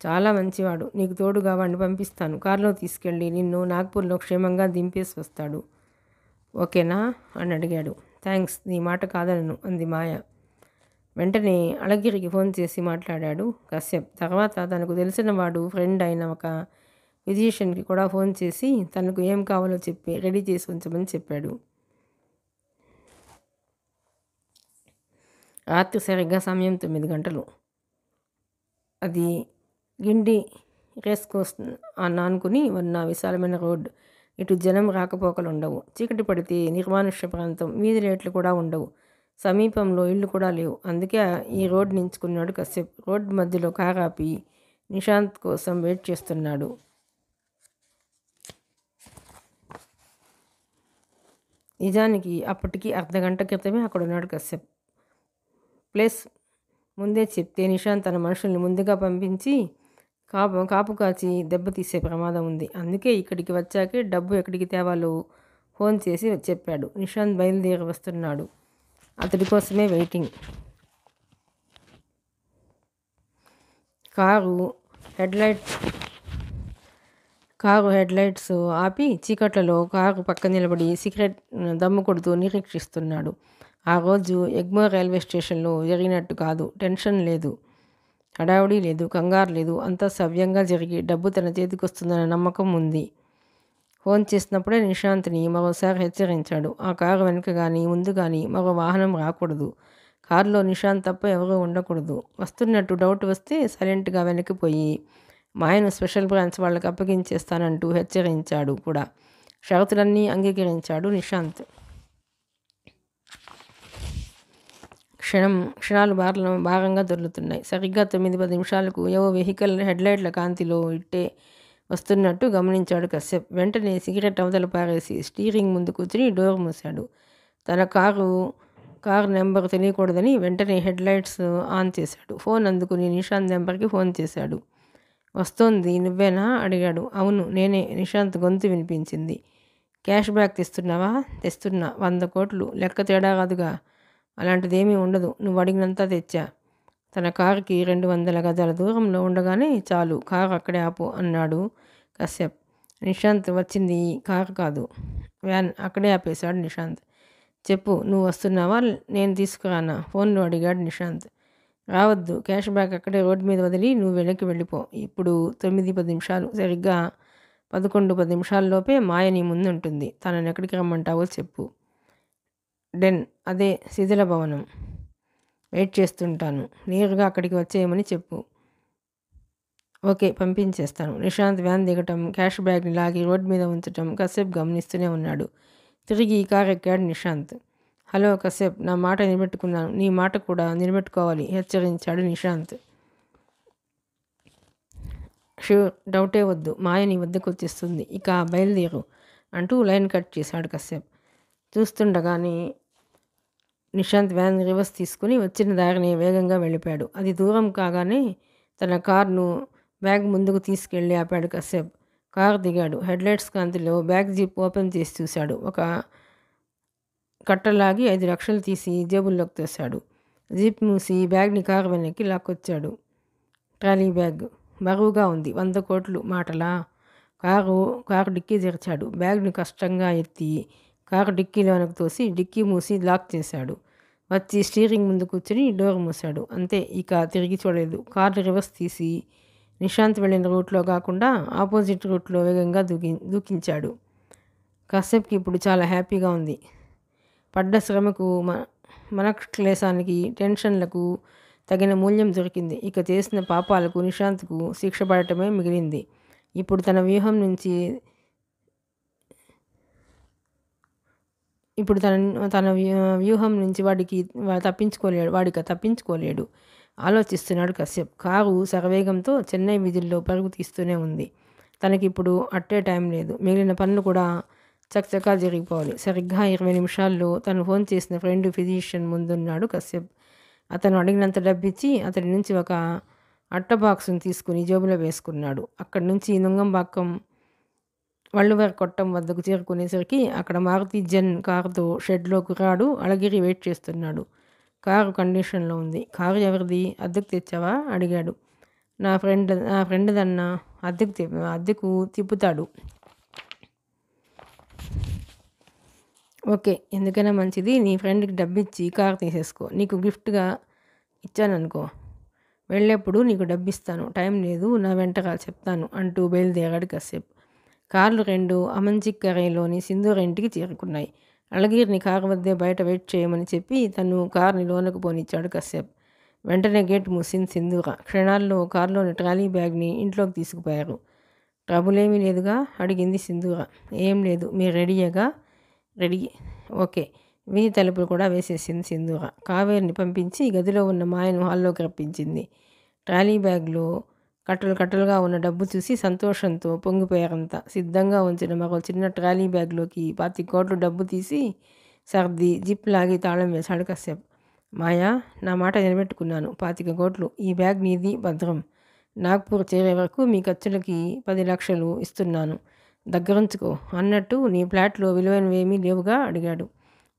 చాలా మంచివాడు. నీకు తోడుగా వాడిని పంపిస్తాను. కారులో తీసుకెళ్ళి నిన్ను నాగ్పూర్లో క్షేమంగా దింపేసి వస్తాడు. ఓకేనా అని అడిగాడు. థ్యాంక్స్, నీ మాట కాదనను అంది మాయ. వెంటనే అళగిరికి ఫోన్ చేసి మాట్లాడాడు కశ్యప్. తర్వాత తనకు తెలిసిన వాడు ఫ్రెండ్ అయిన ఒక ఫిజిషియన్కి కూడా ఫోన్ చేసి తనకు ఏం కావాలో చెప్పి రెడీ చేసి ఉంచమని చెప్పాడు. రాత్రి సరిగ్గా సమయం 9 గంటలు. అది గిండి రేస్ కోర్స్ ఆనుకుని ఉన్న విశాలమైన రోడ్. ఇటు జనం రాకపోకలు ఉండవు. చీకటి పడితే నిర్మానుష్య ప్రాంతం. వీధి లైట్లు కూడా ఉండవు. సమీపంలో ఇళ్ళు కూడా లేవు. అందుకే ఈ రోడ్ నించుకున్నాడు కశ్యప్. రోడ్ మధ్యలో కారు ఆపి నిశాంత్ కోసం వెయిట్ చేస్తున్నాడు. నిజానికి అప్పటికి అర్ధగంట క్రితమే అక్కడున్నాడు కశ్యప్. ప్లేస్ ముందే చెప్తే నిశాంత్ తన మనుషుల్ని ముందుగా పంపించి కాపు కాచి దెబ్బతీసే ప్రమాదం ఉంది. అందుకే ఇక్కడికి వచ్చాకే డబ్బు ఎక్కడికి తేవాలో ఫోన్ చేసి చెప్పాడు. నిశాంత్ బయలుదేరి వస్తున్నాడు. అతడి కోసమే వెయిటింగ్. కారు హెడ్లైట్స్ ఆపి చీకట్లలో కారు పక్క నిలబడి సిగరెట్ దమ్ము కొడుతూ నిరీక్షిస్తున్నాడు. ఆ రోజు ఎగ్మోర్ రైల్వే స్టేషన్లో జరిగినట్టు కాదు. టెన్షన్ లేదు, హడావుడి లేదు, కంగారు లేదు. అంతా సవ్యంగా జరిగి డబ్బు తన చేతికి వస్తుందన్న నమ్మకం ఉంది. ఫోన్ చేసినప్పుడే నిశాంత్ని మరోసారి హెచ్చరించాడు. ఆ కారు వెనుక కానీ ముందు కానీ మరో వాహనం రాకూడదు. కారులో నిశాంత్ తప్ప ఎవరూ ఉండకూడదు. వస్తున్నట్టు డౌట్ వస్తే సైలెంట్గా వెనక్కిపోయి మాయను స్పెషల్ బ్రాంచ్ వాళ్ళకి అప్పగించేస్తానంటూ హెచ్చరించాడు కూడా. షరతులన్నీ అంగీకరించాడు నిశాంత్. క్షణాలు భారంగా దొర్లుతున్నాయి. సరిగ్గా 9-10 నిమిషాలకు ఏవో వెహికల్ హెడ్లైట్ల కాంతిలో ఇట్టే వస్తున్నట్టు గమనించాడు కశ్యప్. వెంటనే సిగరెట్ అవతల పారేసి స్టీరింగ్ ముందు కూర్చుని డోర్ మూశాడు. తన కారు కారు నెంబర్ తెలియకూడదని వెంటనే హెడ్లైట్స్ ఆన్ చేశాడు. ఫోన్ అందుకుని నిశాంత్ నెంబర్కి ఫోన్ చేశాడు. వస్తోంది నువ్వేనా అడిగాడు. అవును నేనే. నిశాంత్ గొంతు వినిపించింది. Cash back తెస్తున్నావా? తెస్తున్నా. 100 కోట్లు. లెక్క తేడా కాదుగా. అలాంటిదేమీ ఉండదు. నువ్వు అడిగినంత తెచ్చా. తన కారుకి 200 గజాల దూరంలో ఉండగానే చాలు, కారు అక్కడే ఆపు అన్నాడు కశ్యప్. నిశాంత్ వచ్చింది కారు కాదు, వ్యాన్. అక్కడే ఆపేశాడు నిశాంత్. చెప్పు, నువ్వు వస్తున్నావా నేను తీసుకురానా? ఫోన్లో అడిగాడు నిశాంత్. రావద్దు, క్యాష్ బ్యాక్ అక్కడే రోడ్డు మీద వదిలి నువ్వు వెనక్కి వెళ్ళిపో. ఇప్పుడు 9:10 నిమిషాలు. సరిగ్గా 11:10 నిమిషాల్లోపే మాయ నీ ముందుంటుంది. తనని ఎక్కడికి రమ్మంటావో చెప్పు. డెన్, అదే శిథిల భవనం. వెయిట్ చేస్తుంటాను. నేరుగా అక్కడికి వచ్చేయమని చెప్పు. ఓకే, పంపించేస్తాను. నిశాంత్ వ్యాన్ దిగటం, క్యాష్ బ్యాగ్ని లాగి రోడ్డు మీద ఉంచటం కశ్యప్ గమనిస్తూనే ఉన్నాడు. తిరిగి ఈ కారు ఎక్కాడు నిశాంత్. హలో కశ్యప్, నా మాట నిలబెట్టుకున్నాను. నీ మాట కూడా నిలబెట్టుకోవాలి హెచ్చరించాడు నిశాంత్. షూర్, డౌటే వద్దు. మాయ నీ వద్దకు వచ్చేస్తుంది. ఇక బయలుదేరు అంటూ లైన్ కట్ చేశాడు కశ్యప్. చూస్తుండగానే నిశాంత్ వ్యాన్ రివర్స్ తీసుకుని వచ్చిన దారిని వేగంగా వెళ్ళిపోయాడు. అది దూరం కాగానే తన కారును బ్యాగ్ ముందుకు తీసుకెళ్ళి ఆపాడు కశ్యప్. కారు దిగాడు. హెడ్లైట్స్ కాంతిలో బ్యాగ్ జిప్ ఓపెన్ చేసి చూశాడు. ఒక కట్టలాగి 5 లక్షలు తీసి జేబుల్లోకి తోశాడు. జీప్ మూసి బ్యాగ్ని కారు వెనక్కి లాక్కొచ్చాడు. ట్రాలీ బ్యాగ్ బరువుగా ఉంది. 100 కోట్లు మాటలా? కారు డిక్కీ తెరిచాడు. బ్యాగ్ని కష్టంగా ఎత్తి కారు డిక్కీలోనికి తోసి డిక్కీ మూసి లాక్ చేశాడు. వచ్చి స్టీరింగ్ ముందు కూర్చొని డోర్ మూశాడు. అంతే, ఇక తిరిగి చూడలేదు. కారు రివర్స్ తీసి నిశాంత్ వెళ్ళిన రూట్లో కాకుండా ఆపోజిట్ రూట్లో వేగంగా దూకించాడు. కశ్యప్కి ఇప్పుడు చాలా హ్యాపీగా ఉంది. పడ్డ శ్రమకు, మనక్లేశానికి, టెన్షన్లకు తగిన మూల్యం దొరికింది. ఇక చేసిన పాపాలకు నిశాంత్కు శిక్ష పడటమే మిగిలింది. ఇప్పుడు తన వ్యూహం నుంచి వాడికి తప్పించుకోలేడు. ఆలోచిస్తున్నాడు కశ్యప్. కారు శరవేగంతో చెన్నై వీధుల్లో పరుగు తీస్తూనే ఉంది. తనకిప్పుడు అట్టే టైం లేదు. మిగిలిన పనులు కూడా చకచకా జరిగిపోవాలి. సరిగ్గా 20 నిమిషాల్లో తను ఫోన్ చేసిన ఫ్రెండ్ ఫిజిషియన్ ముందున్నాడు కశ్యప్. అతను అడిగినంత డబ్బిచ్చి అతడి నుంచి ఒక అట్ట బాక్సును తీసుకుని జేబులో వేసుకున్నాడు. అక్కడి నుంచి నుంగంబాక్కం వళ్ళువర్ కొట్టం వద్దకు చేరుకునేసరికి అక్కడ మారుతి జెన్ కారుతో షెడ్లో కుర్రాడు అళగిరి వెయిట్ చేస్తున్నాడు. కారు కండిషన్లో ఉంది. కారు ఎవరిది? అద్దెకు తెచ్చావా అడిగాడు. నా ఫ్రెండ్దన్నా. అద్దెకు తిప్పుతాడు. ఓకే, ఎందుకైనా మంచిది. నీ ఫ్రెండ్కి డబ్బిచ్చి కారు తీసేసుకో. నీకు గిఫ్ట్గా ఇచ్చాననుకో. వెళ్ళేప్పుడు నీకు డబ్బిస్తాను. టైం లేదు, నా వెంటగా చెప్తాను అంటూ బయలుదేరాడు కశ్యప్. కార్లు 2 అమంచిక్కరైలోని సింధూర ఇంటికి చేరుకున్నాయి. అళగిరిని కారు వద్దే బయట వెయిట్ చేయమని చెప్పి తను కారుని లోనకు పోనిచ్చాడు కశ్యప్. వెంటనే గేట్ మూసింది సింధూర. క్షణాల్లో కారులోని ట్రాలీ బ్యాగ్ని ఇంట్లోకి తీసుకుపోయారు. ట్రబుల్ ఏమీ లేదుగా అడిగింది సింధూర. ఏం లేదు. మీరు రెడీయేగా? రెడీ. ఓకే. వీధి తలుపులు కూడా వేసేసింది సింధూర. కావేరిని పంపించి గదిలో ఉన్న మాయను హాల్లోకి రప్పించింది. ట్రాలీ బ్యాగ్లో కట్టలుగా ఉన్న డబ్బు చూసి సంతోషంతో పొంగిపోయారంతా. సిద్ధంగా ఉంచిన మరో చిన్న ట్రాలీ బ్యాగ్లోకి 25 కోట్లు డబ్బు తీసి సర్ది జిప్ లాగి తాళం వేశాడు కశ్యప్. మాయా, నా మాట నిలబెట్టుకున్నాను. 25 కోట్లు. ఈ బ్యాగ్ నీది, భద్రం. నాగ్పూర్ చేరే వరకు మీ ఖర్చులకి 10 లక్షలు ఇస్తున్నాను. దగ్గరుంచుకో. అన్నట్టు నీ ఫ్లాట్లో విలువైనవేమీ లేవుగా అడిగాడు.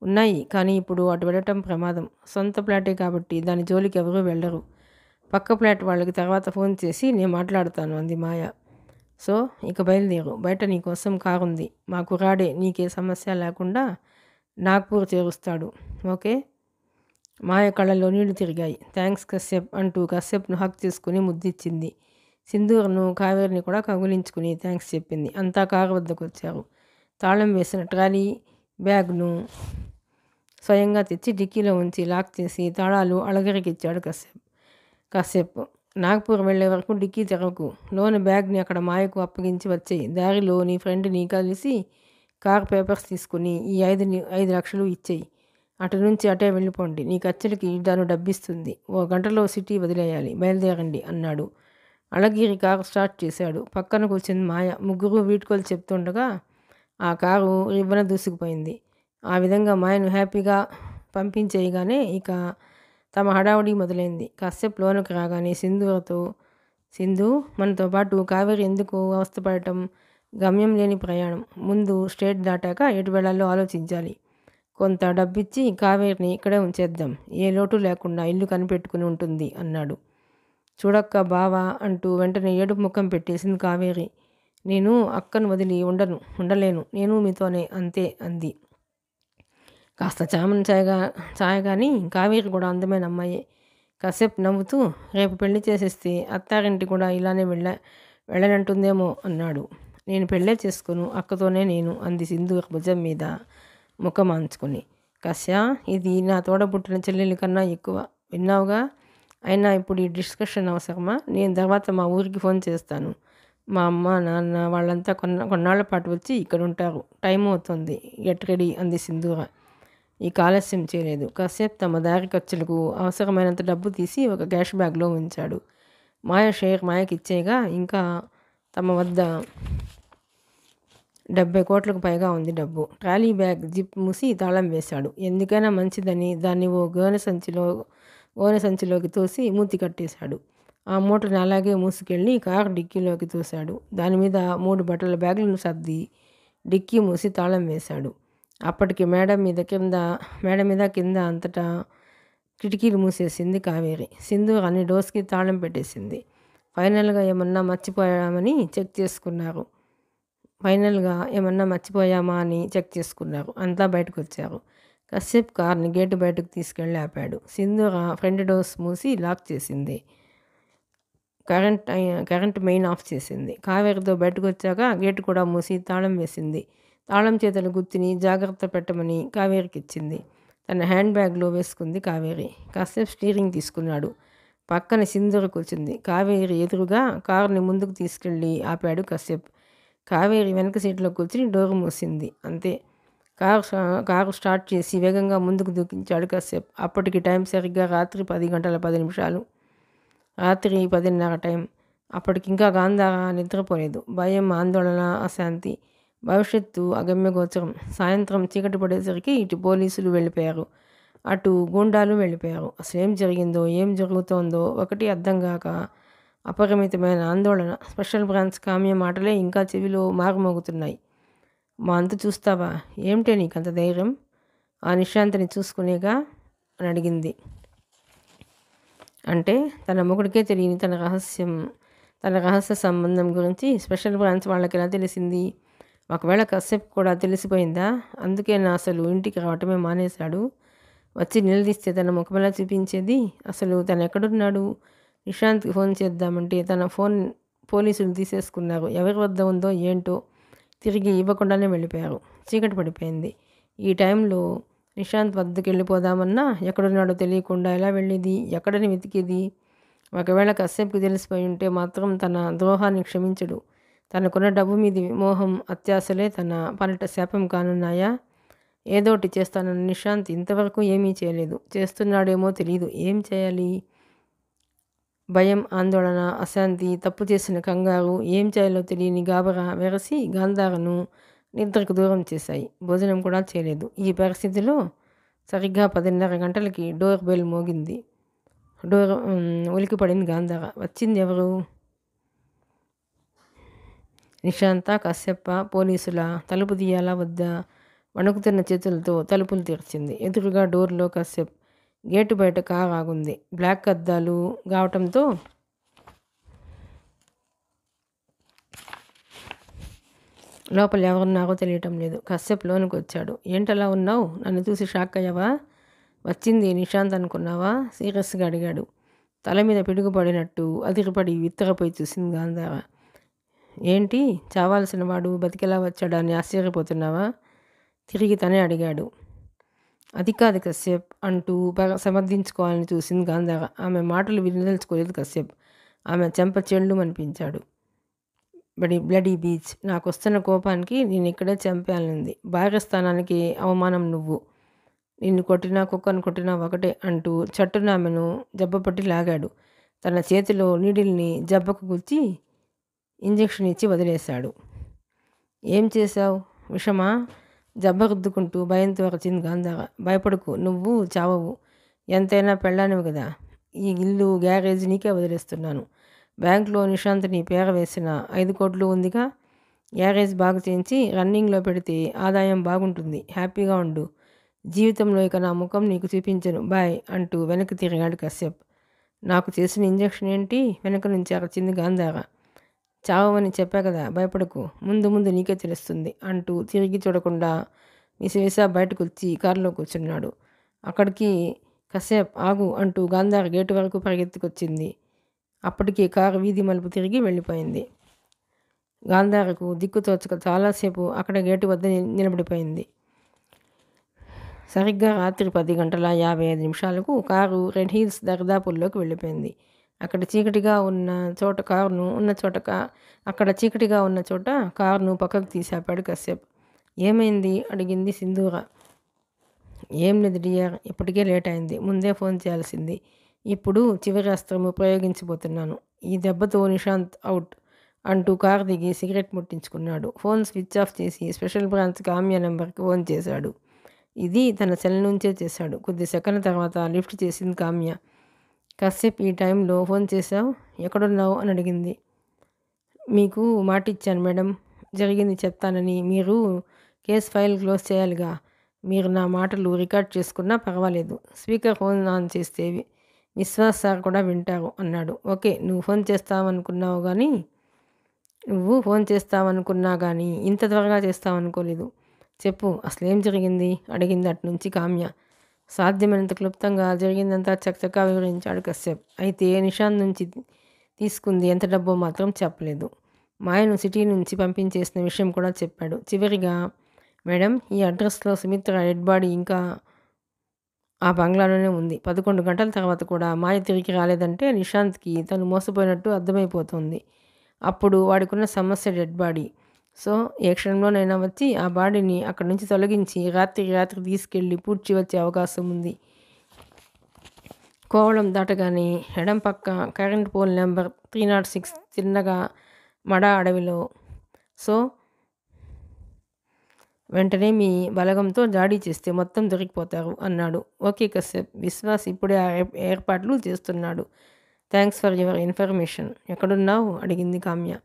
ఉన్నాయి, కానీ ఇప్పుడు అటు వెళ్ళటం ప్రమాదం. సొంత ఫ్లాటే కాబట్టి దాని జోలికి ఎవరూ వెళ్ళరు. పక్క ఫ్లాట్ వాళ్ళకి తర్వాత ఫోన్ చేసి నేను మాట్లాడుతాను అంది మాయ. సో ఇక బయలుదేరు. బయట నీకోసం కారుంది. మా కుర్రాడే నీకే సమస్య లేకుండా నాగ్పూర్ చేరుస్తాడు. ఓకే. మాయ కళ్ళల్లో నీళ్లు తిరిగాయి. థ్యాంక్స్ కశ్యప్ అంటూ కశ్యప్ను హక్ చేసుకుని ముద్దిచ్చింది. సింధూర్ను, కావేరిని కూడా కగులించుకుని థ్యాంక్స్ చెప్పింది. అంతా కారు వద్దకు వచ్చారు. తాళం వేసిన ట్రాలీ బ్యాగ్ను స్వయంగా తెచ్చి డిక్కీలో ఉంచి లాక్ చేసి తాళాలు అళగిరికి ఇచ్చాడు కశ్యప్. నాగ్పూర్ వెళ్లే వరకు డిక్కీ తెరవకు. లోని బ్యాగ్ని అక్కడ మాయకు అప్పగించి వచ్చేయి. దారిలో నీ ఫ్రెండ్ని కలిసి కార్ పేపర్స్ తీసుకుని ఈ 5 లక్షలు ఇచ్చేయి. అటు నుంచి అటే వెళ్ళిపోండి. నీ ఖర్చులకి దాన్ని డబ్బిస్తుంది. 1 గంటలో సిటీ వదిలేయాలి. బయలుదేరండి అన్నాడు. అళగిరి కారు స్టార్ట్ చేశాడు. పక్కన కూర్చుంది మాయ. ముగ్గురు వీడ్కోలు చెప్తుండగా ఆ కారు రివ్వన దూసుకుపోయింది. ఆ విధంగా మాయను హ్యాపీగా పంపించేయగానే ఇక తమ హడావుడి మొదలైంది. కాసేపు లోనికి రాగానే సింధూతో, సింధు మనతో పాటు కావేరి ఎందుకు అవస్థపడటం, గమ్యం లేని ప్రయాణం, ముందు స్టేట్ దాటాక ఎటు వెళ్ళాలో ఆలోచించాలి. కొంత డబ్బిచ్చి కావేరిని ఇక్కడే ఉంచేద్దాం, ఏ లోటు లేకుండా ఇల్లు కనిపెట్టుకుని ఉంటుంది అన్నాడు. చూడక్క బావా అంటూ వెంటనే ఏడుపు ముఖం పెట్టేసింది కావేరి. నేను అక్కను వదిలి ఉండలేను, నేను మీతోనే అంతే అంది. కాస్త చామన ఛాయగాని కావేరి కూడా అందమైన అమ్మాయే. కాసేపు నవ్వుతూ, రేపు పెళ్లి చేసేస్తే అత్తారింటి కూడా ఇలానే వెళ్ళనంటుందేమో అన్నాడు. నేను పెళ్ళే చేసుకోను, అక్కతోనే నేను అంది సింధు భుజం మీద ముఖం ఆంచుకొని. కశ్యా, ఇది నా తోడబుట్టిన చెల్లెలి కన్నా ఎక్కువ, విన్నావుగా. అయినా ఇప్పుడు ఈ డిస్కషన్ అవసరమా? నేను తర్వాత మా ఊరికి ఫోన్ చేస్తాను. మా అమ్మ నాన్న వాళ్ళంతా కొన్నాళ్ల పాటు వచ్చి ఇక్కడ ఉంటారు. టైం అవుతుంది, గెట్ రెడీ అంది సింధూర. ఈ ఆలస్యం చేయలేదు. కాసేపు తమ దారి ఖర్చులకు అవసరమైనంత డబ్బు తీసి ఒక క్యాష్ బ్యాగ్లో ఉంచాడు. మాయ షేర్ మాయకి ఇచ్చేయగా ఇంకా తమ వద్ద 70 కోట్లకు పైగా ఉంది డబ్బు. ట్రాలీ బ్యాగ్ జిప్ మూసి తాళం వేశాడు. ఎందుకైనా మంచిదని దాన్ని ఓ గోనె సంచిలోకి తోసి మూతి కట్టేశాడు. ఆ మూటను అలాగే మూసుకెళ్ళి కారు డిక్కీలోకి తోశాడు. దాని మీద 3 బట్టల బ్యాగులను సర్ది డిక్కీ మూసి తాళం వేశాడు. అప్పటికి మేడ మీద కింద అంతటా కిటికీలు మూసేసింది కావేరి. సింధు అన్ని డోర్స్కి తాళం పెట్టేసింది. ఫైనల్గా ఏమన్నా మర్చిపోయామా అని చెక్ చేసుకున్నారు. అంతా బయటకు వచ్చారు. కశ్యప్ కార్ని గేటు బయటకు తీసుకెళ్ళి ఆపాడు. సింధూర ఫ్రంట్ డోర్స్ మూసి లాక్ చేసింది. కరెంట్ మెయిన్ ఆఫ్ చేసింది. కావేరితో బయటకు వచ్చాక గేటు కూడా మూసి తాళం వేసింది. తాళం చేతుల గుత్తిని జాగ్రత్త పెట్టమని కావేరికి ఇచ్చింది. తన హ్యాండ్ బ్యాగ్లో వేసుకుంది కావేరి. కాసేపు స్టీరింగ్ తీసుకున్నాడు. పక్కన సింధూర కూర్చుంది. కావేరి ఎదురుగా కారుని ముందుకు తీసుకెళ్ళి ఆపాడు కశ్యప్. కావేరి వెనక సీట్లో కూర్చుని డోరు మూసింది. అంతే. కారు స్టార్ట్ చేసి వేగంగా ముందుకు దూకించాడు కశ్యప్. అప్పటికి టైం సరిగ్గా రాత్రి 10:10 రాత్రి 10:30 టైం. అప్పటికింకా గాంధార నిద్రపోలేదు. భయం, ఆందోళన, అశాంతి, భవిష్యత్తు అగమ్యగోచరం. సాయంత్రం చీకటి పడేసరికి ఇటు పోలీసులు వెళ్ళిపోయారు, అటు గూండాలు వెళ్ళిపోయారు. అసలేం జరిగిందో, ఏం జరుగుతోందో ఒకటి అర్థం కాక అపరిమితమైన ఆందోళన. స్పెషల్ బ్రాంచ్ కామ్య మాటలే ఇంకా చెవిలో మారుమోగుతున్నాయి. మా అంతు చూస్తావా? ఏమిటే నీకంత ధైర్యం? ఆ నిశాంతిని చూసుకునేగా అని అడిగింది. అంటే తన మొగుడికే తెలియని తన రహస్య సంబంధం గురించి స్పెషల్ బ్రాంచ్ వాళ్ళకి ఎలా తెలిసింది? ఒకవేళ కశ్యప్ కూడా తెలిసిపోయిందా? అందుకే నా అసలు ఇంటికి రావటమే మానేశాడు. వచ్చి నిలదీస్తే తన ముఖమెలా చూపించేది? అసలు తను ఎక్కడున్నాడు? నిశాంత్కి ఫోన్ చేద్దామంటే తన ఫోన్ పోలీసులు తీసేసుకున్నారు. ఎవరి వద్ద ఉందో ఏంటో తిరిగి ఇవ్వకుండానే వెళ్ళిపోయారు. చీకటి పడిపోయింది. ఈ టైంలో నిశాంత్ వద్దకు వెళ్ళిపోదామన్నా ఎక్కడున్నాడో తెలియకుండా ఎలా వెళ్ళేది? ఎక్కడని వెతికేది? ఒకవేళ కశ్యప్కి తెలిసిపోయి ఉంటే మాత్రం తన ద్రోహాన్ని క్షమించడు. తనకున్న డబ్బు మీది మోహం, అత్యాశలే తన పాలిట శాపం కానున్నాయా? ఏదోటి చేస్తానన్న నిశాంత్ ఇంతవరకు ఏమీ చేయలేదు. చేస్తున్నాడేమో తెలియదు. ఏం చేయాలి? భయం, ఆందోళన, అశాంతి, తప్పు చేసిన కంగారు, ఏం చేయాలో తెలియని గాబరా వెరసి గాంధారను నిద్రకు దూరం చేశాయి. భోజనం కూడా చేయలేదు. ఈ పరిస్థితిలో సరిగ్గా 10:30 డోర్ బెల్ మోగింది. ఉలికిపడింది గాంధార. వచ్చింది ఎవరు? నిశాంత, కశ్యప్ప, పోలీసుల? తలుపు తీయాలా వద్దా? వణుకుతున్న చేతులతో తలుపులు తెరిచింది. ఎదురుగా డోర్లో కశ్యప్. గేటు బయట కారు ఆగుంది. బ్లాక్ అద్దాలు కావటంతో లోపల ఎవరున్నారో తెలియటం లేదు. కశ్యప్ లోనికి వచ్చాడు. ఏంటలా ఉన్నావు? నన్ను చూసి షాక్ అయ్యావా? వచ్చింది నిశాంత్ అనుకున్నావా? సీరియస్గా అడిగాడు. తల మీద పిడుగుపడినట్టు అదిరిపడి విత్తరపోయి చూసింది గాంధార. ఏంటి, చావాల్సిన వాడు బతికెలా వచ్చాడా అని ఆశ్చర్యపోతున్నావా? తిరిగి తనే అడిగాడు. అది కాదు కశ్యప్ అంటూ సమర్థించుకోవాలని చూసింది గాంధార. ఆమె మాటలు వినదలుచుకోలేదు కశ్యప్. ఆమె చెంప చెళ్ళు అనిపించాడు. బ్లడీ బీచ్, నాకు వస్తున్న కోపానికి నేను ఇక్కడే చంపేయాలనుంది. భార్య స్థానానికి అవమానం నువ్వు. నిన్ను కొట్టినా కుక్కను కొట్టినా ఒకటే అంటూ చట్టున ఆమెను జబ్బపట్టి లాగాడు. తన చేతిలో నీడిల్ని జబ్బకు గుచ్చి ఇంజెక్షన్ ఇచ్చి వదిలేశాడు. ఏం చేశావు? విషమా? జబ్బరుద్దుకుంటూ భయంతో అరచింది గాంధార. భయపడకు, నువ్వు చావవు. ఎంతైనా పెళ్ళానివి కదా. ఈ ఇల్లు గ్యారేజ్ నీకే వదిలేస్తున్నాను. బ్యాంకులో నిశాంత్ నీ పేర వేసిన 5 కోట్లు ఉందిగా. గ్యారేజ్ బాగు చేయించి రన్నింగ్లో పెడితే ఆదాయం బాగుంటుంది. హ్యాపీగా ఉండు. జీవితంలో ఇక నా ముఖం నీకు చూపించను. బాయ్ అంటూ వెనక్కి తిరిగాడు కశ్యప్. నాకు చేసిన ఇంజెక్షన్ ఏంటి? వెనక నుంచి అరచింది గాంధార. చావమని చెప్పా కదా, భయపడకు, ముందు ముందు నీకే తెలుస్తుంది అంటూ తిరిగి చూడకుండా విసవిస బయటకు వచ్చి కారులో కూర్చున్నాడు. అక్కడికి కశ్యప్ ఆగు అంటూ గాంధార గేటు వరకు పరిగెత్తుకొచ్చింది. అప్పటికి కారు వీధి మలుపు తిరిగి వెళ్ళిపోయింది. గాంధారకు దిక్కు తోచక చాలాసేపు అక్కడ గేటు వద్ద నిలబడిపోయింది. సరిగ్గా రాత్రి 10:55 కారు రెడ్ హిల్స్ దరిదాపుల్లోకి వెళ్ళిపోయింది. అక్కడ చీకటిగా ఉన్న చోట కారును పక్కకు తీసాపాడు కశ్యప్. ఏమైంది అడిగింది సింధూర. ఏం లేదు డియర్, ఇప్పటికే లేట్ అయింది. ముందే ఫోన్ చేయాల్సింది. ఇప్పుడు చివరి అస్త్రము ప్రయోగించబోతున్నాను. ఈ దెబ్బతో నిశాంత్ అవుట్ అంటూ కారు దిగి సిగరెట్ ముట్టించుకున్నాడు. ఫోన్ స్విచ్ ఆఫ్ చేసి స్పెషల్ బ్రాంచ్ కామ్య నెంబర్కి ఫోన్ చేశాడు. ఇది తన సెల్ నుంచే చేశాడు. కొద్ది సెకండ్ల తర్వాత లిఫ్ట్ చేసింది కామ్య. కశ్యప్, ఈ టైంలో ఫోన్ చేశావు, ఎక్కడున్నావు అని అడిగింది. మీకు మాట ఇచ్చాను మేడం, జరిగింది చెప్తానని. మీరు కేస్ ఫైల్ క్లోజ్ చేయాలిగా. మీరు నా మాటలు రికార్డ్ చేసుకున్నా పర్వాలేదు. స్పీకర్ ఫోన్ ఆన్ చేస్తే విశ్వాస్ సార్ కూడా వింటారు అన్నాడు. ఓకే, నువ్వు ఫోన్ చేస్తావనుకున్నా కానీ ఇంత త్వరగా చేస్తావనుకోలేదు. చెప్పు, అసలేం జరిగింది అడిగింది అట్నుంచి కామ్య. సాధ్యమైనంత క్లుప్తంగా జరిగిందంతా చకచకా వివరించాడు కశ్యప్. అయితే నిశాంత్ నుంచి తీసుకుంది ఎంత డబ్బో మాత్రం చెప్పలేదు. మాయను సిటీ నుంచి పంపించేసిన విషయం కూడా చెప్పాడు. చివరిగా, మేడం, ఈ అడ్రస్లో సుమిత్ర డెడ్ బాడీ ఇంకా ఆ బంగ్లాలోనే ఉంది. 11 గంటల తర్వాత కూడా మాయ తిరిగి రాలేదంటే నిశాంత్కి తను మోసపోయినట్టు అర్థమైపోతుంది. అప్పుడు వాడికున్న సమస్య డెడ్ బాడీ. సో ఏ క్షణంలోనైనా వచ్చి ఆ బాడీని అక్కడి నుంచి తొలగించి రాత్రి తీసుకెళ్ళి పూడ్చి వచ్చే అవకాశం ఉంది. కోవళం దాటగానే ఎడం పక్క కరెంట్ పోల్ నెంబర్ 306 చిన్నగా మడా అడవిలో. సో వెంటనే మీ బలగంతో జాడీ చేస్తే మొత్తం దొరికిపోతారు అన్నాడు. ఓకే కశ్యప్, విశ్వాస్ ఇప్పుడే ఏర్పాట్లు చేస్తున్నాడు. Thanks for your information. ఎక్కడున్నావు అడిగింది కామ్య.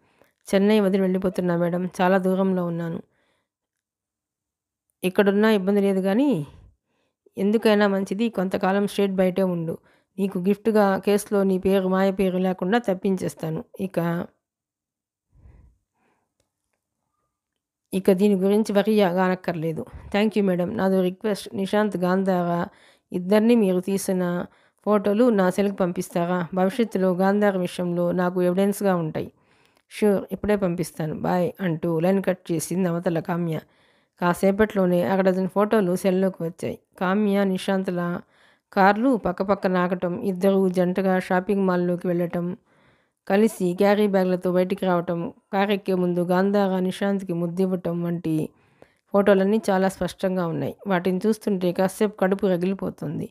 చెన్నై వదిలి వెళ్ళిపోతున్నా మేడం, చాలా దూరంలో ఉన్నాను. ఇక్కడున్నా ఇబ్బంది లేదు కానీ ఎందుకైనా మంచిది కొంతకాలం స్ట్రేట్ బయటే ఉండు. నీకు గిఫ్ట్గా కేసులో నీ పేరు మాయ పేరు లేకుండా తప్పించేస్తాను. ఇక దీని గురించి కానక్కర్లేదు. Thank you madam. నాదో రిక్వెస్ట్. నిశాంత్, గాంధార ఇద్దరిని మీరు తీసిన ఫోటోలు నా సెల్కి పంపిస్తారా? భవిష్యత్తులో గాంధార విషయంలో నాకు ఎవిడెన్స్గా ఉంటాయి. షూర్, ఇప్పుడే పంపిస్తాను. బాయ్ అంటూ లైన్ కట్ చేసింది అవతల కామ్య. కాసేపట్లోనే 1 డజన్ ఫోటోలు సెల్లోకి వచ్చాయి. కామ్య, నిశాంత్ల కార్లు పక్కపక్కన ఆగటం, ఇద్దరు జంటగా షాపింగ్ మాల్లోకి వెళ్ళటం, కలిసి క్యారీ బ్యాగ్లతో బయటికి రావటం, కారెక్కే ముందు గాంధార నిశాంత్కి ముద్దివ్వటం వంటి ఫోటోలన్నీ చాలా స్పష్టంగా ఉన్నాయి. వాటిని చూస్తుంటే కాసేపు కడుపు రగిలిపోతుంది.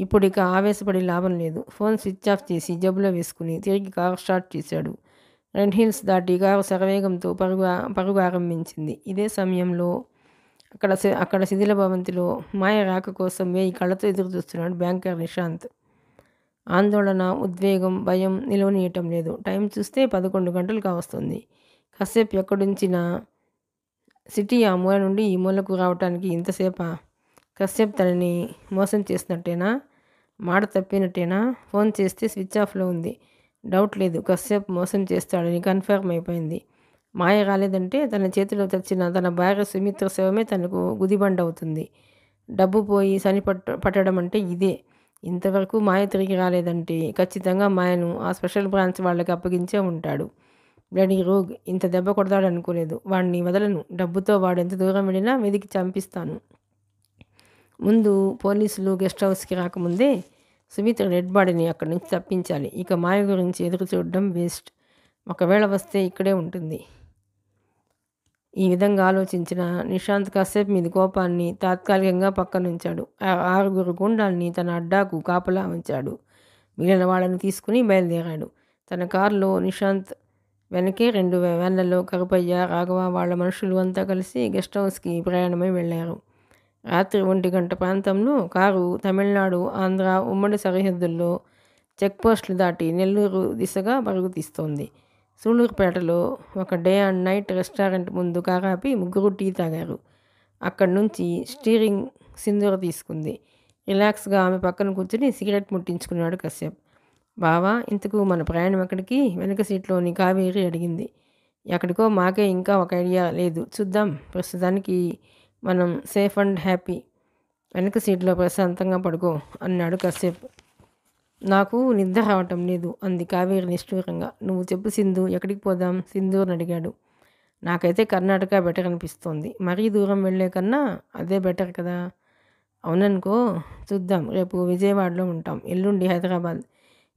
ఇప్పుడు ఇక ఆవేశపడి లాభం లేదు. ఫోన్ స్విచ్ ఆఫ్ చేసి జేబులో వేసుకుని తిరిగి కారు స్టార్ట్ చేశాడు. రెడ్ హిల్స్ దాటి కారు శరవేగంతో పరుగు ఆరంభించింది. ఇదే సమయంలో అక్కడ శిథిల భవంతిలో మాయ రాక కోసం 1000 కళ్ళతో ఎదురు చూస్తున్నాడు బ్యాంకర్ నిశాంత్. ఆందోళన, ఉద్వేగం, భయం నిలవనీయటం లేదు. టైం చూస్తే 11 గంటలు కావస్తుంది. కశ్యప్ ఎక్కడుంచిన సిటీ ఆ మూల నుండి ఈ మూలకు రావటానికి ఇంతసేపా? కశ్యప్ తనని మోసం చేసినట్టేనా? మాట తప్పినట్టేనా? ఫోన్ చేస్తే స్విచ్ ఆఫ్లో ఉంది. డౌట్ లేదు, కశ్యప్ మోసం చేస్తాడని కన్ఫర్మ్ అయిపోయింది. మాయ రాలేదంటే తన చేతిలో తెచ్చిన తన భార్య సుమిత్ర శవమే తనకు గుదిబండ అవుతుంది. డబ్బు పోయి పట్టడం అంటే ఇదే. ఇంతవరకు మాయ తిరిగి రాలేదంటే ఖచ్చితంగా మాయను ఆ స్పెషల్ బ్రాంచ్ వాళ్ళకి అప్పగించే ఉంటాడు. బ్లడీ రోగ్, ఇంత దెబ్బ కొడతాడు అనుకోలేదు. వాడిని వదలను. డబ్బుతో వాడు ఎంత దూరం వెళ్ళినా వెదికి చంపిస్తాను. ముందు పోలీసులు గెస్ట్ హౌస్కి రాకముందే సుమిత్ర డెడ్ బాడీని అక్కడి నుంచి తప్పించాలి. ఇక మాయ గురించి ఎదురు చూడడం వేస్ట్. ఒకవేళ వస్తే ఇక్కడే ఉంటుంది. ఈ విధంగా ఆలోచించిన నిశాంత్ కాసేపు మీద కోపాన్ని తాత్కాలికంగా పక్కనుంచాడు. 6 గుండాల్ని తన అడ్డాకు కాపలా ఉంచాడు. మిగిలిన వాళ్ళని తీసుకుని బయలుదేరాడు. తన కారులో నిశాంత్ వెనకే 2 వ్యాన్లలో కరుపయ్య, రాఘవ వాళ్ళ మనుషులు అంతా కలిసి గెస్ట్ హౌస్కి ప్రయాణమై వెళ్ళారు. రాత్రి 1 ప్రాంతంలో కారు తమిళనాడు, ఆంధ్ర ఉమ్మడి సరిహద్దుల్లో చెక్ పోస్టులు దాటి నెల్లూరు దిశగా పరుగు తీస్తోంది. సూళ్ళూరుపేటలో ఒక డే అండ్ నైట్ రెస్టారెంట్ ముందు కారాపి ముగ్గురు టీ తాగారు. అక్కడి నుంచి స్టీరింగ్ సింధూర తీసుకుంది. రిలాక్స్గా ఆమె పక్కన కూర్చుని సిగరెట్ ముట్టించుకున్నాడు కశ్యప్. బావా, ఇంతకు మన ప్రయాణం ఎక్కడికి? వెనక సీట్లోని కావేరి అడిగింది. ఎక్కడికో మాకే ఇంకా ఒక ఐడియా లేదు, చూద్దాం. ప్రస్తుతానికి మనం సేఫ్ అండ్ హ్యాపీ. వెనక సీట్లో ప్రశాంతంగా పడుకో అన్నాడు కశ్యప్. నాకు నిద్ర రావటం లేదు అంది కావేరి నిష్ఠూరంగా. నువ్వు చెప్పు సింధు, ఎక్కడికి పోదాం? సింధూర్ని అడిగాడు. నాకైతే కర్ణాటక బెటర్ అనిపిస్తోంది. మరీ దూరం వెళ్ళే కన్నా అదే బెటర్ కదా. అవుననుకో, చూద్దాం. రేపు విజయవాడలో ఉంటాం, ఎల్లుండి హైదరాబాద్.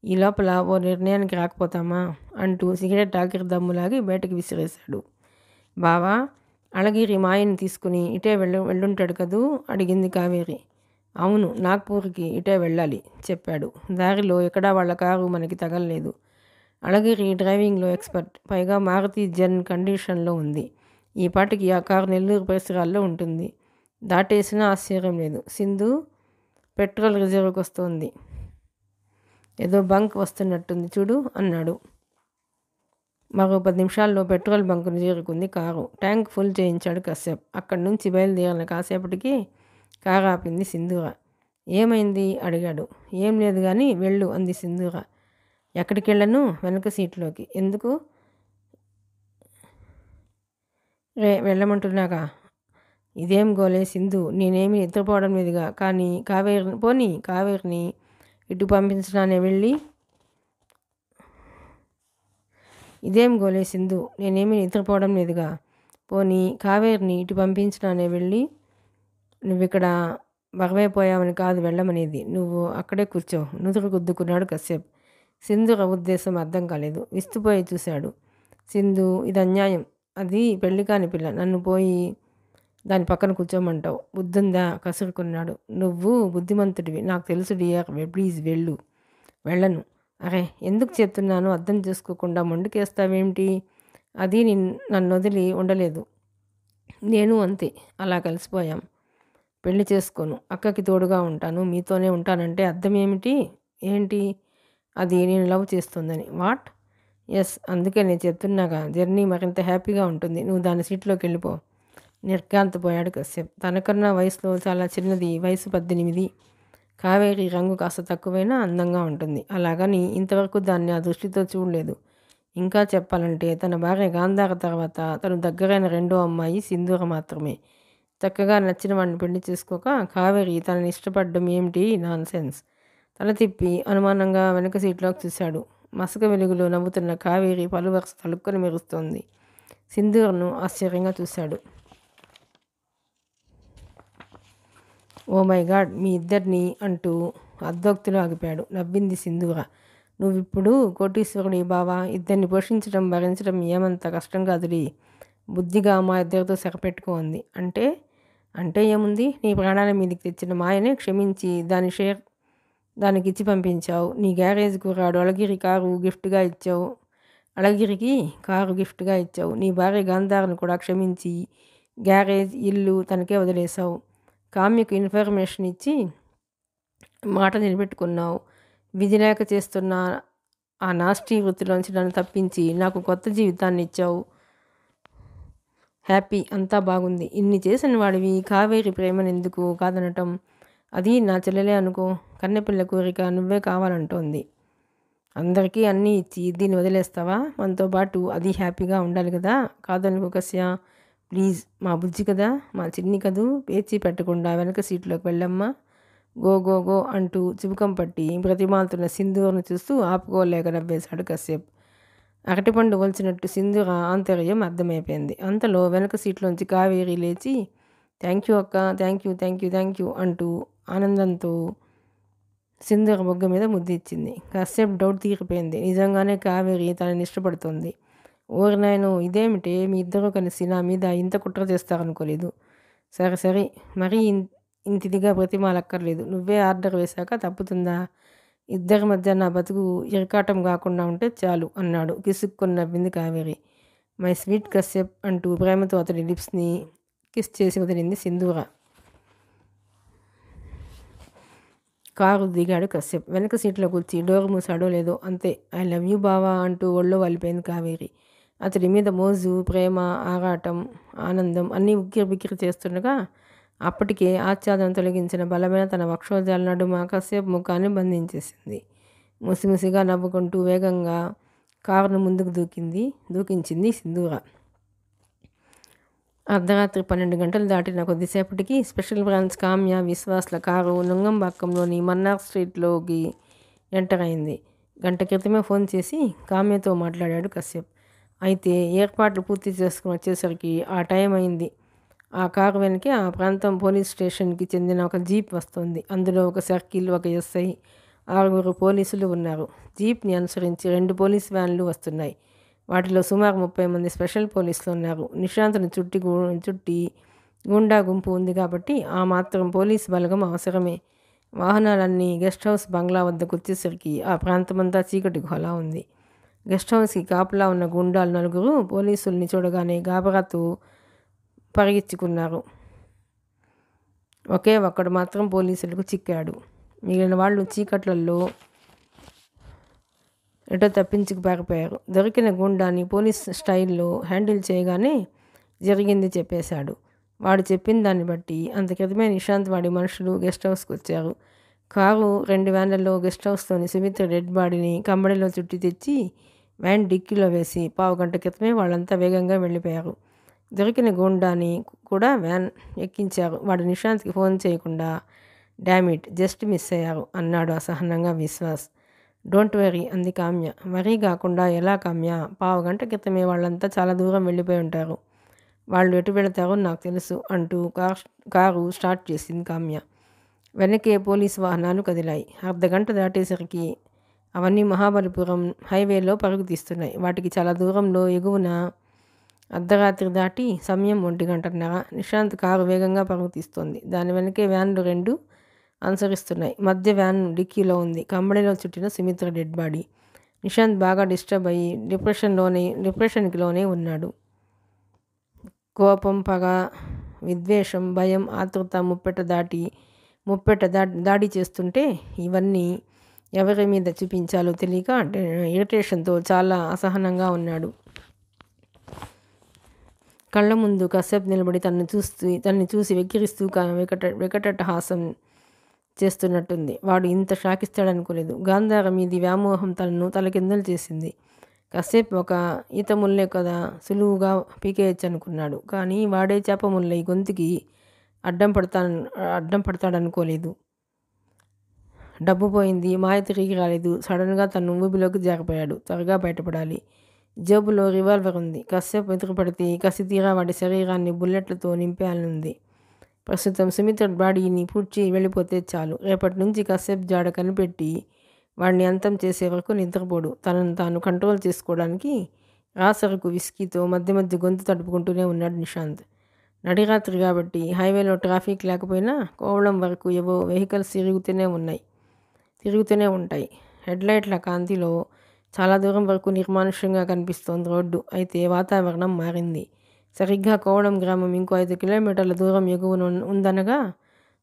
ఈ లోపల ఓ నిర్ణయానికి రాకపోతామా అంటూ సిగరెట్ ఆఖరి దమ్ములాగి బయటకు విసిరేశాడు. బావా, అళగిరి మాయని తీసుకుని ఇటే వెళ్ళుంటాడు కదూ అడిగింది కావేరి. అవును, నాగ్పూర్కి ఇటే వెళ్ళాలి చెప్పాడు. దారిలో ఎక్కడా వాళ్ళ కారు మనకి తగలలేదు. అళగిరి డ్రైవింగ్లో ఎక్స్పర్ట్, పైగా మారుతి జెన్ కండిషన్లో ఉంది. ఈ పాటికి ఆ కారు నెల్లూరు పరిసరాల్లో ఉంటుంది. దాటేసినా ఆశ్చర్యం లేదు. సింధు పెట్రోల్ రిజర్వ్కి వస్తోంది, ఏదో బంక్ వస్తున్నట్టుంది చూడు అన్నాడు. మరో 10 నిమిషాల్లో పెట్రోల్ బంకును చేరుకుంది కారు. ట్యాంక్ ఫుల్ చేయించాడు కశ్యప్. అక్కడి నుంచి బయలుదేరిన కాసేపటికి కారు ఆపింది సింధూర. ఏమైంది అడిగాడు. ఏం లేదు కానీ వెళ్ళు అంది సింధూర. ఎక్కడికి వెళ్ళను? వెనక సీట్లోకి. ఎందుకు? వెళ్ళమంటున్నాగా. ఇదేం గోలే సింధు, నేనేమి నిద్రపోవడం లేదుగా. కానీ కావేరిని ఇటు పంపించడానే వెళ్ళి. ఇదేం గోలే సింధు, నేనేమి నిద్రపోవడం లేదుగా. పోనీ కావేరిని ఇటు పంపించడానే వెళ్ళి. నువ్విక్కడ బగవైపోయావని కాదు వెళ్ళమనేది. నువ్వు అక్కడే కూర్చో నుదురు గుద్దుకున్నాడు కశ్యప్. సింధుర ఉద్దేశం అర్థం కాలేదు. విస్తుపోయి చూశాడు. సింధు, ఇది అన్యాయం. అది పెళ్లి కాని పిల్ల, నన్ను పోయి దాని పక్కన కూర్చోమంటావు? బుద్ధుందా? కసురుకున్నాడు. నువ్వు బుద్ధిమంతుడివి, నాకు తెలుసు డియర్. ప్లీజ్ వెళ్ళు. వెళ్ళను. అరే, ఎందుకు చెప్తున్నానో అర్థం చేసుకోకుండా మొండికేస్తావేమిటి? అది నన్ను వదిలి ఉండలేదు. నేను అంతే, అలా కలిసిపోయాం. పెళ్లి చేసుకోను, అక్కకి తోడుగా ఉంటాను, మీతోనే ఉంటానంటే అర్థం ఏమిటి? ఏంటి? అది నేను లవ్ చేస్తుందని. వాట్? ఎస్, అందుకే నేను చెప్తున్నాగా, జర్నీ మరింత హ్యాపీగా ఉంటుంది. నువ్వు దాని సీట్లోకి వెళ్ళిపో. నిర్ఘాంతపోయాడు కశ్యప్. తనకన్నా వయసులో చాలా చిన్నది, వయసు 18. కావేరి రంగు కాస్త తక్కువైనా అందంగా ఉంటుంది. అలాగని ఇంతవరకు దాన్ని ఆ దృష్టితో చూడలేదు. ఇంకా చెప్పాలంటే తన భార్య గాంధార తర్వాత తను దగ్గరైన రెండో అమ్మాయి సింధూర మాత్రమే. చక్కగా నచ్చిన వాడిని పెళ్లి చేసుకోక కావేరి తనని ఇష్టపడడం ఏమిటి? Non sense. తల తిప్పి అనుమానంగా వెనక సీట్లోకి చూశాడు. మసక వెలుగులో నవ్వుతున్న కావేరి పలువరుస తలుక్కుని మెరుస్తోంది. సింధూర్ను ఆశ్చర్యంగా చూశాడు. ఓ మై గాడ్, మీ ఇద్దరిని అంటూ అర్ధోక్తిలో ఆగిపోయాడు. నవ్వింది సింధూర. నువ్విప్పుడు కోటీశ్వరుడి బావా, ఇద్దరిని పోషించడం భరించడం ఏమంత కష్టం కాదులే. బుద్ధిగా మా ఇద్దరితో సరిపెట్టుకోంది. అంటే ఏముంది? నీ ప్రాణాల మీదకి తెచ్చిన మాయనే క్షమించి దాని షేర్ దానికి ఇచ్చి పంపించావు. నీ గ్యారేజ్ కూరాడు అళగిరికి కారు గిఫ్ట్గా ఇచ్చావు. నీ భార్య గాంధారను కూడా క్షమించి గ్యారేజ్, ఇల్లు తనకే వదిలేశావు. కామ్యకు ఇన్ఫర్మేషన్ ఇచ్చి మాట నిలబెట్టుకున్నావు. విధి లేక చేస్తున్న ఆ నాస్టీ వృత్తిలోంచి నన్ను తప్పించి నాకు కొత్త జీవితాన్ని ఇచ్చావు. హ్యాపీ, అంతా బాగుంది. ఇన్ని చేసిన వాడివి కావేరి ప్రేమను ఎందుకు కాదనటం? అది నా చెల్లెలే అనుకో. కన్నెపిల్ల కోరిక నువ్వే కావాలంటోంది. అందరికీ అన్నీ ఇచ్చి దీన్ని వదిలేస్తావా? మనతో పాటు అది హ్యాపీగా ఉండాలి కదా. కాదనుకో కశ్య, ప్లీజ్. మా బుజ్జి కదా, మా చిన్ని కదూ. పేచీ పెట్టకుండా వెనక సీట్లోకి వెళ్ళమ్మా. గో గో గో అంటూ చిబుకం పట్టి ప్రతిమాలుతున్న సింధూర్ను చూస్తూ ఆపుకోలేక నవ్వేశాడు కశ్యప్. అరటిపండు వలిచినట్టు సింధూర ఆంతర్యం అర్థమైపోయింది. అంతలో వెనక సీట్లోంచి కావేరి లేచి థ్యాంక్ యూ అక్క, థ్యాంక్ యూ అంటూ ఆనందంతో సింధూర బొగ్గ మీద ముద్దు ఇచ్చింది. కశ్యప్ డౌట్ తీరిపోయింది. నిజంగానే కావేరి తనని ఇష్టపడుతుంది. ఓరి నాయనో, ఇదేమిటే మీ ఇద్దరూ కలిసి నా మీద ఇంత కుట్ర చేస్తారనుకోలేదు. సరే, మరీ ఇంతిదిగా ప్రతిమాలక్కర్లేదు. నువ్వే ఆర్డర్ వేశాక తప్పుతుందా? ఇద్దరి మధ్య నా బతుకు ఇరకాటం కాకుండా ఉంటే చాలు అన్నాడు. కిసుక్కుని నవ్వింది కావేరి. మై స్వీట్ కశ్యప్ అంటూ ప్రేమతో అతడి లిప్స్ని కిస్ చేసి వదిలింది సింధూర. కారు దిగాడు కశ్యప్. వెనక సీట్లో కూర్చి డోర్ మూసాడో లేదో అంతే. ఐ లవ్ యూ బావా అంటూ ఒళ్ళో వాలిపోయింది కావేరి. అతడి మీద మోజు, ప్రేమ, ఆరాటం, ఆనందం అన్నీ ఉక్కిరి బిక్కిరి చేస్తుండగా అప్పటికే ఆచ్ఛాదం తొలగించిన బలమైన తన వక్షోజాల నడుమ కశ్యప్ ముఖాన్ని బంధించేసింది. ముసిముసిగా నవ్వుకుంటూ వేగంగా కారును ముందుకు దూకించింది సింధూర. అర్ధరాత్రి 12 గంటలు దాటిన కొద్దిసేపటికి స్పెషల్ బ్రాంచ్ కామ్య, విశ్వాస్ల కారు నుంగంబాక్కంలోని మన్నార్ స్ట్రీట్లోకి ఎంటర్ అయింది. గంట క్రితమే ఫోన్ చేసి కామ్యతో మాట్లాడాడు కశ్యప్. అయితే ఏర్పాట్లు పూర్తి చేసుకుని వచ్చేసరికి ఆ టైం అయింది. ఆ కారు వెనకే ఆ ప్రాంతం పోలీస్ స్టేషన్కి చెందిన ఒక జీప్ వస్తుంది. అందులో ఒక సర్కిల్, ఒక ఎస్ఐ, 6 పోలీసులు ఉన్నారు. జీప్ని అనుసరించి 2 పోలీస్ వ్యాన్లు వస్తున్నాయి. వాటిలో సుమారు 30 మంది స్పెషల్ పోలీసులు ఉన్నారు. నిశాంత్ను చుట్టి గుండా గుంపు ఉంది కాబట్టి ఆ మాత్రం పోలీస్ బలగం అవసరమే. వాహనాలన్నీ గెస్ట్ హౌస్ బంగ్లా వద్దకు వచ్చేసరికి ఆ ప్రాంతమంతా చీకటి గుహలా ఉంది. గెస్ట్ హౌస్కి కాపలా ఉన్న గుండాలు 4 పోలీసుల్ని చూడగానే గాబరాతో పరిగెత్తుకున్నారు. ఒకే ఒక్కడు మాత్రం పోలీసులకు చిక్కాడు. మిగిలిన వాళ్ళు చీకట్లలో ఎటో తప్పించుకు పారిపోయారు. దొరికిన గుండాని పోలీస్ స్టైల్లో హ్యాండిల్ చేయగానే జరిగింది చెప్పేశాడు. వాడు చెప్పిన దాన్ని బట్టి అంత క్రితమే నిశాంత్ వాడి మనుషులు గెస్ట్ హౌస్కి వచ్చారు. కారు 2 వ్యాన్లలో గెస్ట్ హౌస్లోని సుమిత్ర డెడ్ బాడీని కంబడిలో చుట్టి తెచ్చి వ్యాన్ డిక్కీలో వేసి 15 గంట క్రితమే వాళ్ళంతా వేగంగా వెళ్ళిపోయారు. దొరికిన గుండాని కూడా వ్యాన్ ఎక్కించారు. వాడు నిశాంత్కి ఫోన్ చేయకుండా డామిట్ జస్ట్ మిస్ అయ్యారు అన్నాడు అసహనంగా విశ్వాస్. డోంట్ వరీ అంది కామ్య. వరీ కాకుండా ఎలా కామ్య? 15 గంట క్రితమే వాళ్ళంతా చాలా దూరం వెళ్ళిపోయి ఉంటారు. వాళ్ళు ఎటు వెళతారో నాకు తెలుసు అంటూ కారు స్టార్ట్ చేసింది కామ్య. వెనకే పోలీసు వాహనాలు కదిలాయి. అర్ధగంట దాటేసరికి అవన్నీ మహాబలిపురం హైవేలో పరుగు తీస్తున్నాయి. వాటికి చాలా దూరంలో ఎగువన అర్ధరాత్రి దాటి సమయం 1:30. నిశాంత్ కారు వేగంగా పరుగు తీస్తోంది. దాని వెనకే వ్యాన్లు 2 అనుసరిస్తున్నాయి. మధ్య వ్యాన్ డిక్కీలో ఉంది కంబడిలో చుట్టిన సుమిత్ర డెడ్ బాడీ. నిశాంత్ బాగా డిస్టర్బ్ అయ్యి డిప్రెషన్కి లోనే ఉన్నాడు. కోపం, పగ, విద్వేషం, భయం, ఆతృత ముప్పెట దాడి చేస్తుంటే ఇవన్నీ ఎవరి మీద చూపించాలో తెలియక ఇరిటేషన్తో చాలా అసహనంగా ఉన్నాడు. కళ్ళ ముందు కశ్యప్ నిలబడి తనని చూసి వెక్కిరిస్తూ వికటహాసం చేస్తున్నట్టుంది. వాడు ఇంత షాకిస్తాడనుకోలేదు. గాంధార మీది వ్యామోహం తనను తలకిందలు చేసింది. కశ్యప్ ఒక ఈత ముల్లే కదా, సులువుగా పీకేయచ్చు అనుకున్నాడు. కానీ వాడే చేప ముల్లై గొంతుకి అడ్డం పడతాడనుకోలేదు. డబ్బు పోయింది, మాయ తిరిగి రాలేదు. సడన్గా తను ఊబిలోకి జారిపోయాడు. త్వరగా బయటపడాలి. జేబులో రివాల్వర్ ఉంది. కశ్యప్ ఎదురుపడితే కసితీరా వాడి శరీరాన్ని బుల్లెట్లతో నింపేయాలనుంది. ప్రస్తుతం సుమిత్ర బాడీని పూడ్చి వెళ్ళిపోతే చాలు. రేపటి నుంచి కశ్యప్ జాడ కనిపెట్టి వాడిని అంతం చేసే వరకు నిద్రపోడు. తనను తాను కంట్రోల్ చేసుకోవడానికి రాసరకు విస్కీతో మధ్య మధ్య గొంతు తడుపుకుంటూనే ఉన్నాడు నిశాంత్. నడిరాత్రి కాబట్టి హైవేలో ట్రాఫిక్ లేకపోయినా కోవళం వరకు ఏవో వెహికల్స్ తిరుగుతూనే ఉంటాయి. హెడ్లైట్ల కాంతిలో చాలా దూరం వరకు నిర్మానుష్యంగా కనిపిస్తోంది రోడ్డు. అయితే వాతావరణం మారింది. సరిగ్గా కోవళం గ్రామం ఇంకో 5 కిలోమీటర్ల దూరం ఎగువన ఉందనగా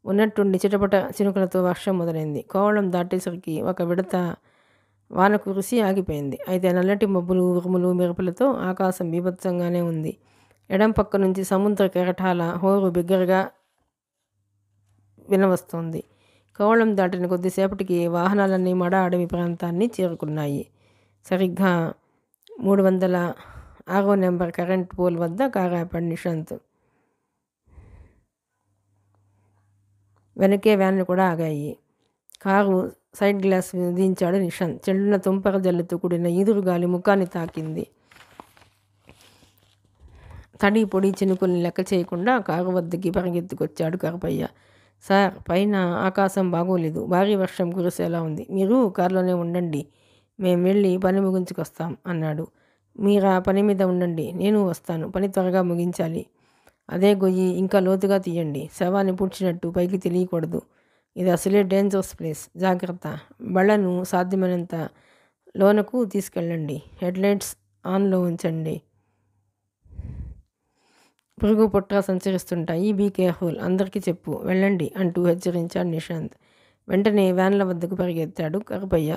ఉన్నట్టుండి చిటపట చినుకులతో వర్షం మొదలైంది. కోవళం దాటేసరికి ఒక విడత వాన కురిసి ఆగిపోయింది. అయితే నల్లటి మబ్బులు, ఉరుములు, మెరుపులతో ఆకాశం బీభత్సంగానే ఉంది. ఎడం పక్క నుంచి సముద్ర కెరటాల హోరు బిగ్గరగా వినవస్తోంది. కోవళం దాటిన కొద్దిసేపటికి వాహనాలన్నీ మడ అడవి ప్రాంతాన్ని చేరుకున్నాయి. సరిగ్గా 306వ నెంబర్ కరెంట్ పోల్ వద్ద కారు ఆపాడు నిశాంత్. వెనకే వ్యాన్లు కూడా ఆగాయి. కారు సైడ్ గ్లాస్ దించాడు నిశాంత్. చెల్లున తుంపర జల్లుతో కూడిన ఈదురుగాలి ముఖాన్ని తాకింది. తడి పొడి చినుకుల్ని లెక్క చేయకుండా కారు వద్దకి పరిగెత్తుకొచ్చాడు కరపయ్య. సార్, పైన ఆకాశం బాగోలేదు. భారీ వర్షం కురిసేలా ఉంది. మీరు కారులోనే ఉండండి, మేము వెళ్ళి పని ముగించుకొస్తాం అన్నాడు. మీరా పని మీద ఉండండి, నేను వస్తాను. పని త్వరగా ముగించాలి. అదే గొయ్యి ఇంకా లోతుగా తీయండి. శవాన్ని పూడ్చినట్టు పైకి తెలియకూడదు. ఇది అసలే డేంజరస్ ప్లేస్, జాగ్రత్త. బళ్ళను సాధ్యమైనంత లోనకు తీసుకెళ్ళండి. హెడ్లైట్స్ ఆన్లో ఉంచండి. పురుగు పుట్ర సంచరిస్తుంటాయి, బీ కేర్ఫుల్. అందరికీ చెప్పు, వెళ్ళండి అంటూ హెచ్చరించాడు నిశాంత్. వెంటనే వ్యాన్ల వద్దకు పరిగెత్తాడు కరుపయ్య.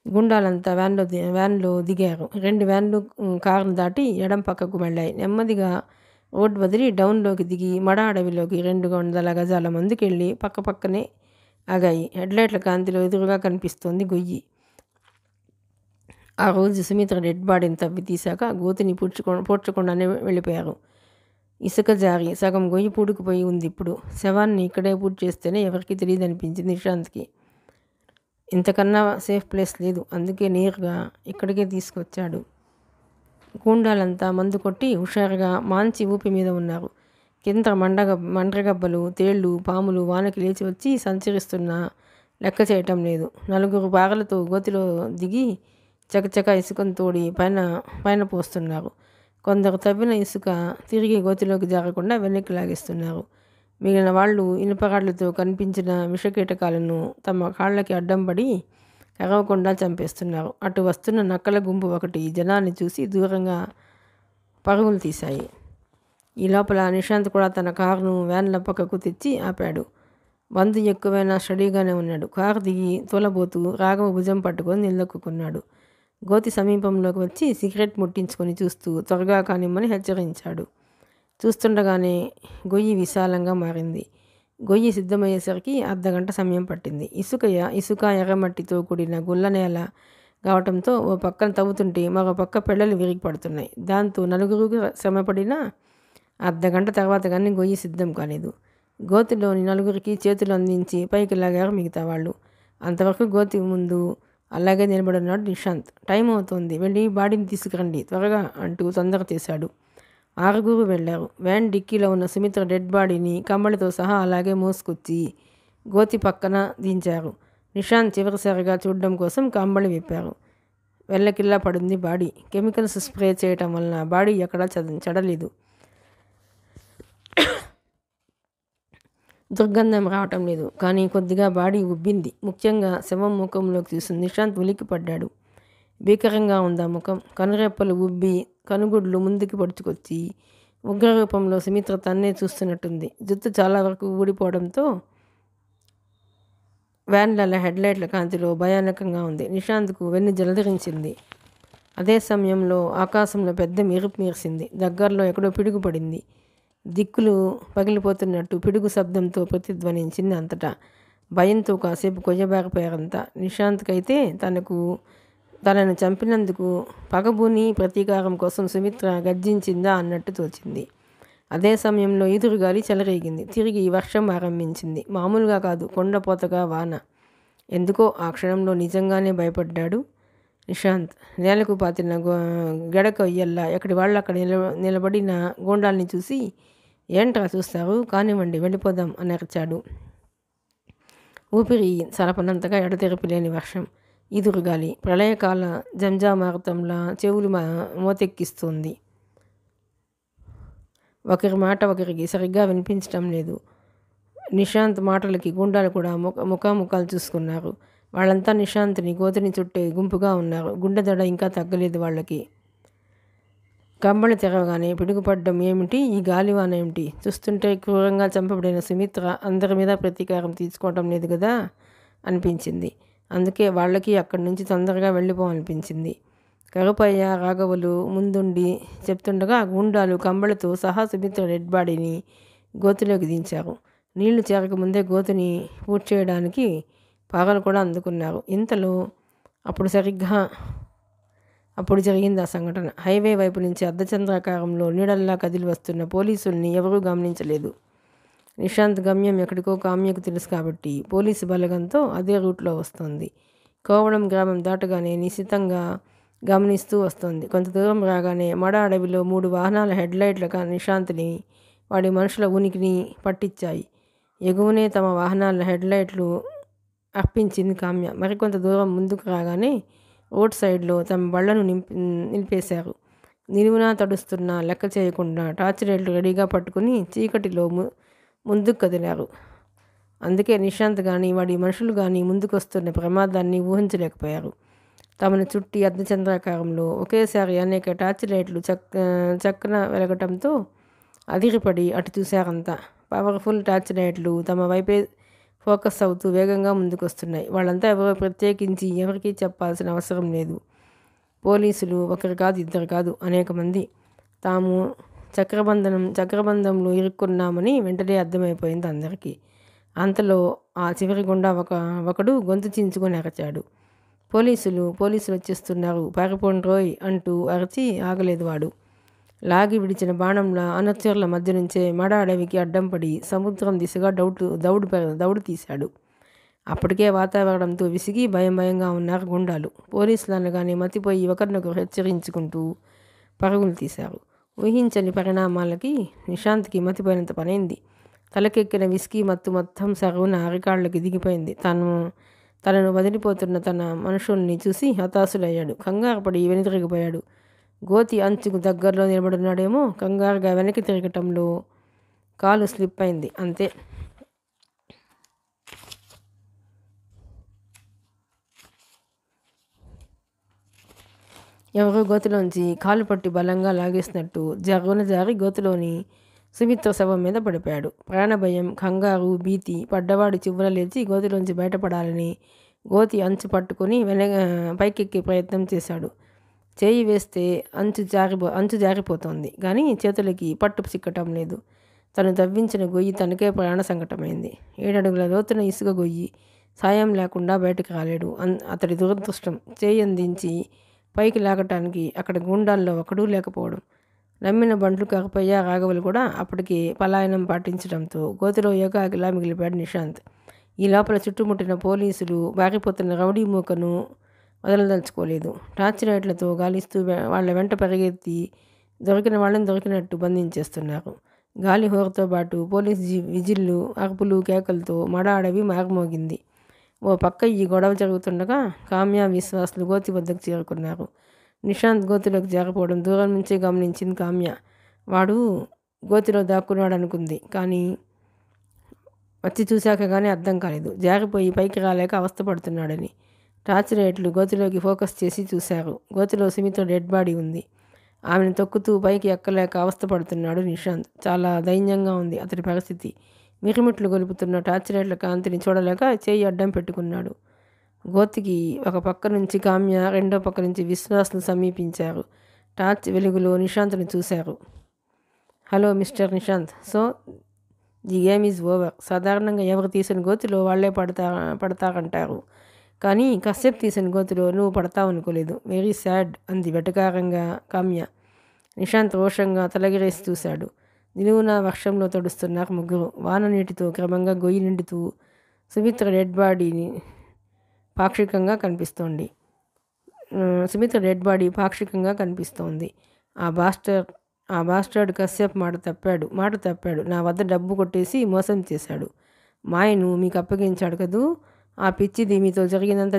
గుండాలంతా వ్యాన్లో దిగారు. 2 వ్యాన్లు కారును దాటి ఎడం పక్కకు వెళ్ళాయి. నెమ్మదిగా రోడ్ వదిలి డౌన్లోకి దిగి మడ అడవిలోకి 200 గజాల ముందుకెళ్ళి పక్కపక్కనే ఆగాయి. హెడ్లైట్ల కాంతిలో ఎదురుగా కనిపిస్తోంది గొయ్యి. ఆ రోజు సుమిత్ర డెడ్ బాడీని తవ్వి తీశాక గోతిని పూడ్చకుండానే వెళ్ళిపోయారు. ఇసుక జారి సగం గొయ్యి పూడుకుపోయి ఉంది. ఇప్పుడు శవాన్ని ఇక్కడే పూర్తి చేస్తేనే ఎవరికి తెలియదు అనిపించింది నిశాంత్కి. ఇంతకన్నా సేఫ్ ప్లేస్ లేదు, అందుకే నేరుగా ఇక్కడికే తీసుకొచ్చాడు. గూండాలంతా మందు కొట్టి హుషారుగా మాంచి ఊపి మీద ఉన్నారు. కింద మండ్రగబ్బలు, తేళ్లు, పాములు వానకి లేచి వచ్చి సంచరిస్తున్నా లెక్క చేయటం లేదు. 4 బాగలతో గోతిలో దిగి చకచక ఇసుకను తోడి పైన పోస్తున్నారు. కొందరు తవ్విన ఇసుక తిరిగి గోతిలోకి జారకుండా వెనక్కి లాగిస్తున్నారు. మిగిలిన వాళ్ళు ఇనుపరాళ్లతో కనిపించిన విషకీటకాలను తమ కాళ్ళకి అడ్డం పడి కరవకుండా చంపేస్తున్నారు. అటు వస్తున్న నక్కల గుంపు ఒకటి జనాన్ని చూసి దూరంగా పరుగులు తీశాయి. ఈ లోపల నిశాంత్ కూడా తన కారును వ్యాన్ల పక్కకు తెచ్చి ఆపాడు. బంధు ఎక్కువైనా స్టడీగానే ఉన్నాడు. కారు దిగి తోలబోతూ రాఘవ భుజం పట్టుకొని నిలదొక్కున్నాడు. గోతి సమీపంలోకి వచ్చి సిగరెట్ ముట్టించుకొని చూస్తూ త్వరగా కానిమ్మని హెచ్చరించాడు. చూస్తుండగానే గొయ్యి విశాలంగా మారింది. గొయ్యి సిద్ధమయ్యేసరికి అర్ధగంట సమయం పట్టింది. ఇసుక ఎర్రమట్టితో కూడిన గుల్ల నేల కావటంతో ఓ పక్కన తవ్వుతుంటే మరో పక్క పెళ్ళలు విరిగి పడుతున్నాయి. దాంతో 4 శ్రమపడినా అర్ధగంట తర్వాత కానీ గొయ్యి సిద్ధం కాలేదు. గోతిలోని 4 చేతులు అందించి పైకి లాగారు మిగతా వాళ్ళు. అంతవరకు గోతి ముందు అలాగే నిలబడినాడు నిశాంత్. టైం అవుతోంది, వెళ్ళి బాడీని తీసుకురండి త్వరగా అంటూ తొందర చేశాడు. 6 వెళ్ళారు. వ్యాన్ డిక్కీలో ఉన్న సుమిత్ర డెడ్ బాడీని కమ్మడితో సహా అలాగే మోసుకొచ్చి గోతి పక్కన దించారు. నిశాంత్ చివరిసారిగా చూడడం కోసం కంబళి విప్పారు. వెళ్ళకిల్లా పడింది బాడీ. కెమికల్స్ స్ప్రే చేయటం వలన బాడీ ఎక్కడా చెడలేదు. దుర్గంధం రావటం లేదు. కానీ కొద్దిగా బాడీ ఉబ్బింది. ముఖ్యంగా శవం ముఖంలోకి చూసి నిశాంత్ ఉలిక్కిపడ్డాడు. భీకరంగా ఉందా ముఖం. కనురెప్పలు ఉబ్బి కనుగుడ్లు ముందుకి పొడుచుకొచ్చి ఉగ్రరూపంలో సుమిత్ర తన్నే చూస్తున్నట్టుంది. జుత్తు చాలా వరకు ఊడిపోవడంతో వ్యాన్ల హెడ్లైట్ల కాంతిలో భయానకంగా ఉంది. నిశాంత్కు వెన్ను జలధరించింది. అదే సమయంలో ఆకాశంలో పెద్ద మెరుపు మెరిసింది. దగ్గరలో ఎక్కడో పిడుగు పడింది. దిక్కులు పగిలిపోతున్నట్టు పిడుగు శబ్దంతో ప్రతిధ్వనించింది అంతటా. భయంతో కాసేపు కొయ్యబారిపోయారంతా. నిశాంత్కైతే తనను చంపినందుకు పగబూని ప్రతీకారం కోసం సుమిత్ర గర్జించిందా అన్నట్టు తోచింది. అదే సమయంలో ఈదురుగాలి చెలరేగింది. తిరిగి వర్షం ఆరంభించింది. మామూలుగా కాదు, కొండపోతగా వాన. ఎందుకో ఆ క్షణంలో నిజంగానే భయపడ్డాడు నిశాంత్. నేలకు పాతిన గెడకొయ్యల్లా ఎక్కడి వాళ్ళు అక్కడ నిలబడిన గూండాల్ని చూసి, ఏంట్రా చూస్తారు, కానివ్వండి వెళ్ళిపోదాం అని అరిచాడు. ఊపిరి సలపనంతగా ఎడతెరిపి లేని వర్షం, ఈదురుగాలి ప్రళయకాల జంజామారుతంలా చెవులు మోతెక్కిస్తుంది. ఒకరి మాట ఒకరికి సరిగ్గా వినిపించటం లేదు. నిశాంత్ మాటలకి గుండాలు కూడా ముఖాముఖాలు చూసుకున్నారు. వాళ్ళంతా నిశాంత్ని గోతిని చుట్టే గుంపుగా ఉన్నారు. గుండె దడ ఇంకా తగ్గలేదు వాళ్ళకి. కంబళి తెరవగానే పిడుగుపడ్డం ఏమిటి, ఈ గాలివాన ఏమిటి? చూస్తుంటే క్రూరంగా చంపబడిన సుమిత్ర అందరి మీద ప్రతీకారం తీసుకోవటం లేదు కదా అనిపించింది. అందుకే వాళ్ళకి అక్కడి నుంచి తొందరగా వెళ్ళిపోవాలనిపించింది. కరుపయ్య, రాఘవులు ముందుండి చెప్తుండగా గూండాలు కంబళితో సహా సుమిత్ర డెడ్ బాడీని గోతిలోకి దించారు. నీళ్లు చేరకముందే గోతిని పూర్తి చేయడానికి పాగలు కూడా అందుకున్నారు. ఇంతలో అప్పుడు జరిగింది ఆ సంఘటన. హైవే వైపు నుంచి అర్ధచంద్రాకారంలో నీడల్లా కదిలి వస్తున్న పోలీసుల్ని ఎవరూ గమనించలేదు. నిశాంత్ గమ్యం ఎక్కడికో కామ్యకు తెలుసు కాబట్టి పోలీసు బలగంతో అదే రూట్లో వస్తోంది. కోవడం గ్రామం దాటగానే నిశితంగా గమనిస్తూ వస్తోంది. కొంత దూరం రాగానే మడ అడవిలో 3 వాహనాల హెడ్లైట్ల నిశాంత్ని, వాడి మనుషుల ఉనికిని పట్టించాయి. ఎగువనే తమ వాహనాల హెడ్లైట్లు అర్పించింది కామ్య. మరికొంత దూరం ముందుకు రాగానే రోడ్ సైడ్లో తమ బళ్లను నిలిపేశారు. నిలువునా తడుస్తున్నా లెక్క చేయకుండా టార్చ్ లైట్లు రెడీగా పట్టుకుని చీకటిలో ముందుకు కదిలారు. అందుకే నిశాంత్ కానీ వాడి మనుషులు కానీ ముందుకొస్తున్న ప్రమాదాన్ని ఊహించలేకపోయారు. తమను చుట్టి అర్ధచంద్రాకారంలో ఒకేసారి అనేక టార్చ్ లైట్లు చక్కన వెలగటంతో అదిరిపడి అటు చూశారంతా. పవర్ఫుల్ టార్చ్ లైట్లు తమ వైపే ఫోకస్ అవుతూ వేగంగా ముందుకొస్తున్నాయి. వాళ్ళంతా ఎవరో ప్రత్యేకించి ఎవరికీ చెప్పాల్సిన అవసరం లేదు. పోలీసులు ఒకరు కాదు, ఇద్దరు కాదు, అనేక మంది. తాము చక్రబంధంలో ఇరుక్కున్నామని వెంటనే అర్థమైపోయింది అందరికీ. అంతలో ఆ చివరి గుండా ఒకడు గొంతు చించుకొని అరచాడు. పోలీసులు వచ్చేస్తున్నారు, పారిపోండ్రోయ్ అంటూ అరచి ఆగలేదు వాడు. లాగి విడిచిన బాణంలా అనర్చర్ల మధ్య నుంచే మడ అడవికి అడ్డం పడి సముద్రం దిశగా దౌడు తీశాడు. అప్పటికే వాతావరణంతో విసిగి భయంగా ఉన్నారు గుండాలు. పోలీసులు అనగానే మతిపోయి ఒకరినొకరు హెచ్చరించుకుంటూ పరుగులు తీశారు. ఊహించని పరిణామాలకి నిశాంత్కి మతిపోయినంత పనైంది. తలకెక్కిన విస్కీ మత్తు మొత్తం సర్వున అరికాళ్ళకి దిగిపోయింది. తనను వదిలిపోతున్న తన మనుషుల్ని చూసి హతాశులయ్యాడు. కంగారుపడి వెనుతిరిగిపోయాడు. గోతి అంచుకు దగ్గరలో నిలబడున్నాడేమో. కంగారుగా వెనక్కి తిరగటంలో కాలు స్లిప్ అయింది, అంతే. ఎవరో గోతిలోంచి కాలు పట్టి బలంగా లాగేసినట్టు జర్రున జారి గోతిలోని సుమిత్ర శవం మీద పడిపోయాడు. ప్రాణభయం, కంగారు, భీతి పడ్డవాడి చివ్వున లేచి గోతిలోంచి బయటపడాలని గోతి అంచు పట్టుకుని పైకెక్కే ప్రయత్నం చేశాడు. చేయి వేస్తే అంచు జారిపోతోంది, కానీ చేతులకి పట్టు చిక్కటం లేదు. తను తవ్వించిన గొయ్యి తనకే ప్రాణ సంకటమైంది. 7 అడుగుల లోతున ఇసుక గొయ్యి. సాయం లేకుండా బయటకు రాలేడు. అతడి దురదృష్టం. చేయి అందించి పైకి లాగటానికి అక్కడ గుండాల్లో ఒకడూ లేకపోవడం. నమ్మిన బండ్లు కాకపోయా రాఘవులు కూడా అప్పటికి పలాయనం పాటించడంతో గోతిలో ఏకాకిలా మిగిలిపోయాడు నిశాంత్. ఈ లోపల చుట్టుముట్టిన పోలీసులు బారిపోతున్న రౌడీ మూకను వదలదలుచుకోలేదు. టార్చ్ లైట్లతో గాలిస్తూ వాళ్ళ వెంట పరిగెత్తి దొరికిన వాళ్ళని దొరికినట్టు బంధించేస్తున్నారు. గాలి హోరుతో పాటు పోలీసు విజిల్లు, అరుపులు, కేకలతో మడ అడవి మారుమోగింది. ఓ పక్క ఈ గొడవ జరుగుతుండగా కామ్య, విశ్వాసులు గోతి వద్దకు చేరుకున్నారు. నిశాంత్ గోతిలోకి జారిపోవడం దూరం నుంచే గమనించింది కామ్య. వాడు గోతిలో దాక్కున్నాడు అనుకుంది, కానీ వచ్చి చూశాక కానీ అర్థం కాలేదు. జారిపోయి పైకి రాలేక అవస్థపడుతున్నాడని. టార్చ్ లైట్లు గోతిలోకి ఫోకస్ చేసి చూశారు. గోతిలో సుమిత్ర డెడ్ బాడీ ఉంది. ఆమెను తొక్కుతూ పైకి ఎక్కలేక అవస్థపడుతున్నాడు నిశాంత్. చాలా దైన్యంగా ఉంది అతడి పరిస్థితి. మిరుమిట్లు గొలుపుతున్న టార్చ్ లైట్ల కాంతిని చూడలేక చేయి అడ్డం పెట్టుకున్నాడు. గోతికి ఒక పక్క నుంచి కామ్య, రెండో పక్క నుంచి విశ్వాసులు సమీపించారు. టార్చ్ వెలుగులో నిశాంత్ని చూశారు. Hello mister Nishant. So the game is over. సాధారణంగా ఎవరు తీసిన గోతిలో వాళ్లే పడతారంటారు, కానీ కశ్యప్ తీసిన గోతిలో నువ్వు పడతావు అనుకోలేదు. వెరీ సాడ్ అంది వెటకారంగా కామ్య. నిశాంత్ రోషంగా తలగిరేసి చూశాడు. నిలువున వర్షంలో తడుస్తున్నారు ముగ్గురు. వాన నీటితో క్రమంగా గొయ్యి నిండుతూ సుమిత్ర డెడ్ బాడీ పాక్షికంగా కనిపిస్తోంది. ఆ బాస్టర్డ్ కశ్యప్ మాట తప్పాడు. నా వద్ద డబ్బు కొట్టేసి మోసం చేశాడు. మాయను మీకు అప్పగించాడు కదూ. ఆ పిచ్చిది మీతో జరిగినంత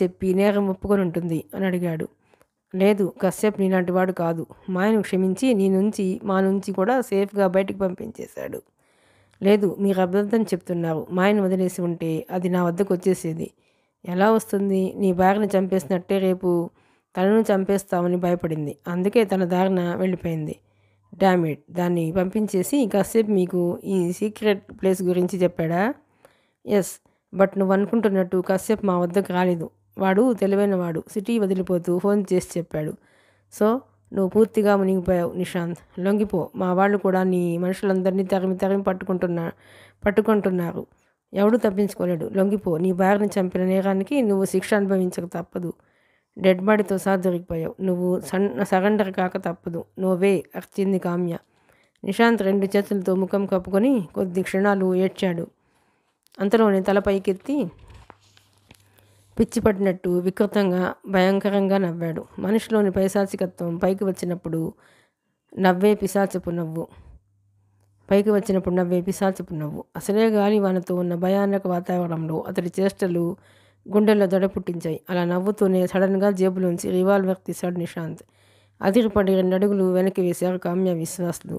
చెప్పి నేరం ఒప్పుకొని ఉంటుంది అని అడిగాడు. లేదు, కశ్యప్ నీలాంటి వాడు కాదు. మాయను క్షమించి మా నుంచి కూడా సేఫ్గా బయటికి పంపించేశాడు. లేదు, మీరు అబద్ధం చెప్తున్నారు. మాయను వదిలేసి ఉంటే అది నా వద్దకు వచ్చేసేది. ఎలా వస్తుంది? నీ భార్యను చంపేసినట్టే రేపు తనను చంపేస్తామని భయపడింది. అందుకే తన దారిన వెళ్ళిపోయింది. డామిట్, దాన్ని పంపించేసి కశ్యప్ మీకు ఈ సీక్రెట్ ప్లేస్ గురించి చెప్పాడా? ఎస్, బట్ నువ్వు అనుకుంటున్నట్టు కశ్యప్ మా వద్దకు రాలేదు. వాడు తెలివైనవాడు. సిటీ వదిలిపోతూ ఫోన్ చేసి చెప్పాడు. సో నువ్వు పూర్తిగా మునిగిపోయావు నిశాంత్. లొంగిపో. మా వాళ్ళు కూడా నీ మనుషులందరినీ తరిమి పట్టుకుంటున్నారు. ఎవడూ తప్పించుకోలేడు. లొంగిపో. నీ భార్యను చంపిన నేరానికి నువ్వు శిక్ష అనుభవించక తప్పదు. డెడ్ బాడీతో సహా దొరికిపోయావు. నువ్వు సరెండర్ కాక తప్పదు. నోవే అర్చింది కామ్య. నిశాంత్ 2 చేతులతో ముఖం కప్పుకొని కొద్ది క్షణాలు ఏడ్చాడు. అంతలోనే తల పైకెత్తి పిచ్చి పట్టినట్టు వికృతంగా భయంకరంగా నవ్వాడు. మనిషిలోని పైశాచికత్వం పైకి వచ్చినప్పుడు నవ్వే పిశాచపు నవ్వు. అసలే గాలి వానతో ఉన్న భయానక వాతావరణంలో అతడి చేష్టలు గుండెల్లో దడ పుట్టించాయి. అలా నవ్వుతూనే సడన్గా జేబులోంచి రివాల్వర్ తీశాడు నిశాంత్. అదిరిపడి 2 అడుగులు వెనక్కి వేశారు కామ్య, విశ్వాసులు.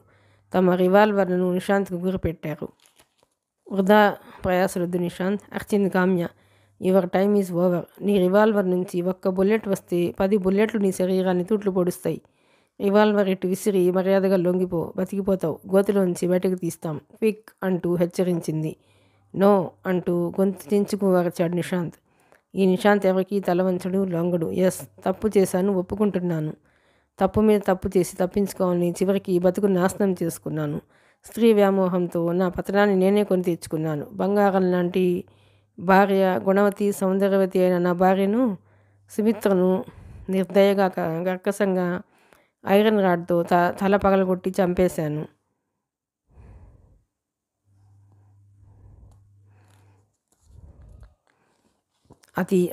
తమ రివాల్వర్లను నిశాంత్కు గురిపెట్టారు. వృధా ప్రయాసలొద్దు నిశాంత్, అర్చింది Kamya. Your time is over. నీ రివాల్వర్ నుంచి ఒక్క బుల్లెట్ వస్తే 10 బుల్లెట్లు నీ శరీరాన్ని తూట్లు పొడుస్తాయి. రివాల్వర్ ఇటు విసిరి మర్యాదగా లొంగిపో, బతికిపోతావు, గోతిలోంచి బయటకు తీస్తాం, క్విక్ అంటూ హెచ్చరించింది. నో అంటూ గొంతు చించుకు అరచాడు నిశాంత్. ఈ నిశాంత్ ఎవరికీ తలవంచడు, లొంగడు. ఎస్, తప్పు చేశాను, ఒప్పుకుంటున్నాను. తప్పు మీద తప్పు చేసి తప్పించుకోవాలని చివరికి బతుకు నాశనం చేసుకున్నాను. స్త్రీ వ్యామోహంతో నా పతనాన్ని నేనే కొని తెచ్చుకున్నాను. బంగారం లాంటి భార్య, గుణవతి సౌందర్యవతి అయిన నా భార్యను సుమిత్రను నిర్దయగా కర్కశంగా ఐరన్ రాడ్తో తల పగలగొట్టి చంపేశాను.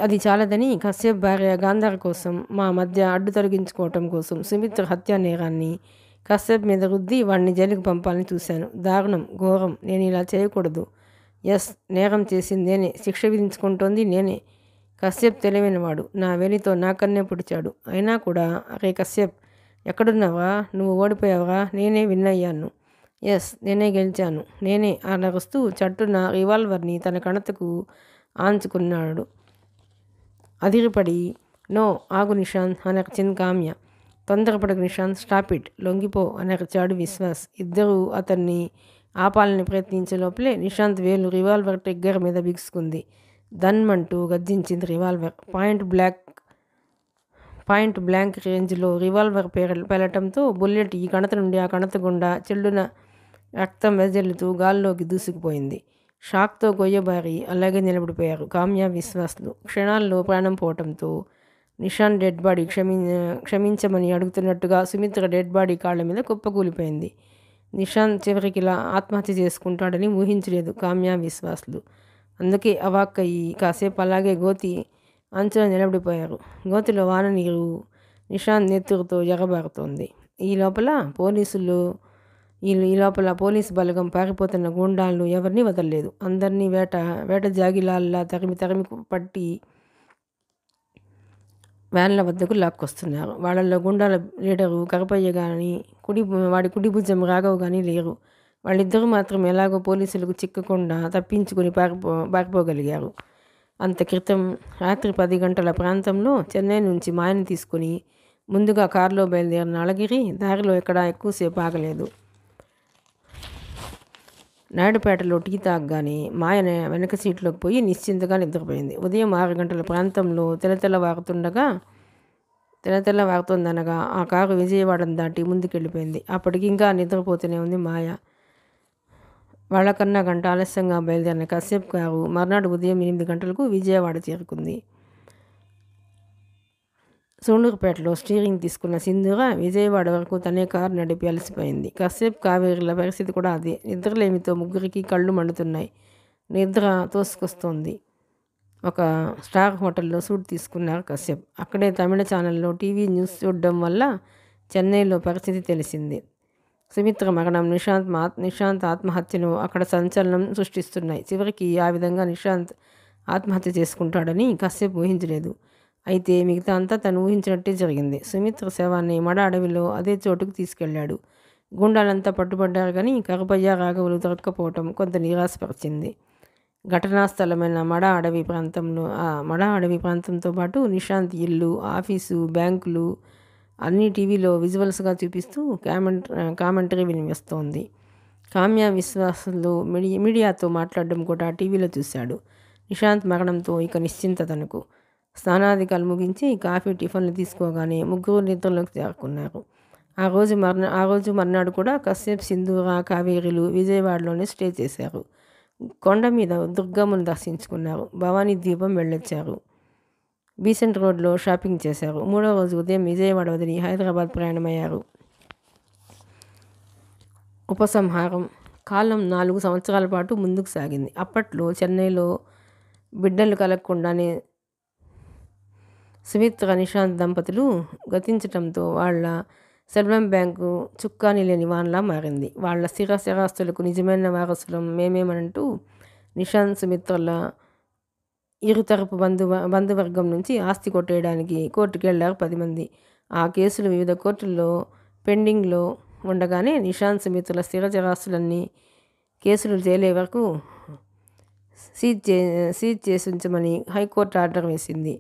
అది చాలదని కశ్యప్ భార్య గాంధార్ కోసం, మా మధ్య అడ్డు తొలగించుకోవటం కోసం సుమిత్ర హత్యా నేరాన్ని కశ్యప్ మీద రుద్ది వాడిని జైలుకి పంపాలని చూశాను. దారుణం, ఘోరం. నేను ఇలా చేయకూడదు. ఎస్, నేరం చేసింది నేనే, శిక్ష విధించుకుంటోంది నేనే. కశ్యప్ తెలివైనవాడు, నా వేలితో నాకన్నే పుడిచాడు. అయినా కూడా, అరే కశ్యప్, ఎక్కడున్నావా? నువ్వు ఓడిపోయావా? నేనే విన్ అయ్యాను. ఎస్, నేనే గెలిచాను. నేనే అరుస్తూ చట్టున రివాల్వర్ని తన కణతకు ఆంచుకున్నాడు. అదిరిపడి, నో, ఆగు నిశాంత్ అని అరిచింది కామ్య. తొందరపడకు నిశాంత్, స్టాప్ ఇట్, లొంగిపో అని అరిచాడు విశ్వాస్. ఇద్దరూ అతన్ని ఆపాలని ప్రయత్నించే లోపలే నిశాంత్ వేలు రివాల్వర్ ట్రిగ్గర్ మీద బిగుసుకుంది. దన్మంటూ గద్దించింది రివాల్వర్. పాయింట్ బ్లాంక్ రేంజ్లో రివాల్వర్ పేలటంతో బుల్లెట్ ఈ కణత నుండి ఆ కణత గుండా చెల్లున రక్తం వెదజల్లుతూ గాల్లోకి దూసుకుపోయింది. షాక్తో గొయ్యబారి అలాగే నిలబడిపోయారు కామ్య, విశ్వాస్లు. క్షణాల్లో ప్రాణం పోవటంతో నిశాంత్ డెడ్ బాడీ క్షమించమని అడుగుతున్నట్టుగా సుమిత్ర డెడ్ బాడీ కాళ్ల మీద కుప్పకూలిపోయింది. నిశాంత్ చివరికిలా ఆత్మహత్య చేసుకుంటాడని ఊహించలేదు కామ్య, విశ్వాస్లు. అందుకే అవాక్కయ్యి కాసేపు అలాగే గోతి అంచున నిలబడిపోయారు. గోతిలో వాన నీరు నిశాంత్ నెత్తురుతో ఎగబారుతోంది. ఈ లోపల పోలీసు బలగం పారిపోతున్న గూండాలను ఎవరిని వదలలేదు. అందరినీ వేట జాగిలాల్లా తరిమి పట్టి వ్యాన్ల వద్దకు లాక్కొస్తున్నారు. వాళ్ళల్లో గుండాల లీడరు కరపయ్య కానీ వాడి కుడి భుజం రాఘవ్ కానీ లేరు. వాళ్ళిద్దరూ మాత్రం ఎలాగో పోలీసులకు చిక్కకుండా తప్పించుకుని పారిపోగలిగారు. అంత క్రితం రాత్రి 10 గంటల ప్రాంతంలో చెన్నై నుంచి మాయని తీసుకుని ముందుగా కారులో బయలుదేరిన అళగిరి దారిలో ఎక్కడా ఎక్కువసేపు ఆగలేదు. నాయుడుపేటలో టీ తాగగానే మాయ వెనక సీట్లోకి పోయి నిశ్చింతగా నిద్రపోయింది. ఉదయం 6 గంటల ప్రాంతంలో తెల్లవారుతుందనగా ఆ కారు విజయవాడను దాటి ముందుకెళ్ళిపోయింది. అప్పటికి ఇంకా నిద్రపోతూనే ఉంది మాయ. వాళ్ళకన్నా గంట ఆలస్యంగా బయలుదేరిన కశ్యప్ కారు మర్నాడు ఉదయం 8 గంటలకు విజయవాడ చేరుకుంది. సూళ్ళూరుపేటలో స్టీరింగ్ తీసుకున్న సింధూర విజయవాడ వరకు తనే కారు నడిపి అలసిపోయింది. కశ్యప్, కావేరీల పరిస్థితి కూడా అదే. నిద్రలేమితో ముగ్గురికి కళ్ళు మండుతున్నాయి. నిద్ర తోసుకొస్తోంది. ఒక స్టార్ హోటల్లో సూట్ తీసుకున్నారు కశ్యప్. అక్కడే తమిళ ఛానల్లో టీవీ న్యూస్ చూడడం వల్ల చెన్నైలో పరిస్థితి తెలిసింది. సుమిత్ర మరణం, నిశాంత్ ఆత్మహత్యను అక్కడ సంచలనం సృష్టిస్తున్నాయి. చివరికి ఆ విధంగా నిశాంత్ ఆత్మహత్య చేసుకుంటాడని కశ్యప్ ఊహించలేదు. అయితే మిగతా అంతా తను ఊహించినట్టే జరిగింది. సుమిత్ర శవాన్ని మడ అడవిలో అదే చోటుకు తీసుకెళ్లాడు. గుండాలంతా పట్టుబడ్డారు కానీ కరపయ్య, రాఘవులు దొరక్కపోవటం కొంత నిరాశపరిచింది. ఘటనా స్థలమైన మడ అడవి ప్రాంతంతో పాటు నిశాంత్ ఇల్లు, ఆఫీసు, బ్యాంకులు అన్ని టీవీలో విజువల్స్గా చూపిస్తూ కామెంటరీ వినిపిస్తోంది. కామ్య, విశ్వాసులు మీడియాతో మాట్లాడడం కూడా టీవీలో చూశాడు. నిశాంత్ మరణంతో ఇక నిశ్చింత తనకు. స్నానాధికాలు ముగించి కాఫీ, టిఫిన్లు తీసుకోగానే ముగ్గురు నిద్రలోకి చేరుకున్నారు. ఆ రోజు మర్నాడు కూడా కశ్యప్, సింధూర, కావేరీలు విజయవాడలోనే స్టే చేశారు. కొండ మీద దుర్గమ్మను దర్శించుకున్నారు. భవానీ ద్వీపం వెళ్ళొచ్చారు. బీసెంట్ రోడ్లో షాపింగ్ చేశారు. 3వ రోజు ఉదయం విజయవాడ వదిలి హైదరాబాద్ ప్రయాణమయ్యారు. ఉపసంహారం. కాలం 4 సంవత్సరాల పాటు ముందుకు సాగింది. అప్పట్లో చెన్నైలో బిడ్డలు కలగకుండానే సుమిత్ర, నిశాంత్ దంపతులు గతించటంతో వాళ్ళ సెల్వం బ్యాంకు చుక్కాని లేని వాన్లా మారింది. వాళ్ళ స్థిరాస్తులకు నిజమైన వారసులం మేమేమంటూ నిశాంత్, సుమిత్రల ఇరుతరపు బంధువర్గం నుంచి ఆస్తి కొట్టేయడానికి కోర్టుకు వెళ్లారు 10 మంది. ఆ కేసులు వివిధ కోర్టుల్లో పెండింగ్లో ఉండగానే నిశాంత్, సుమిత్రల స్థిర చరాస్తులన్నీ కేసులు తేలే వరకు సీజ్ చేసి ఉంచమని హైకోర్టు ఆర్డర్ వేసింది.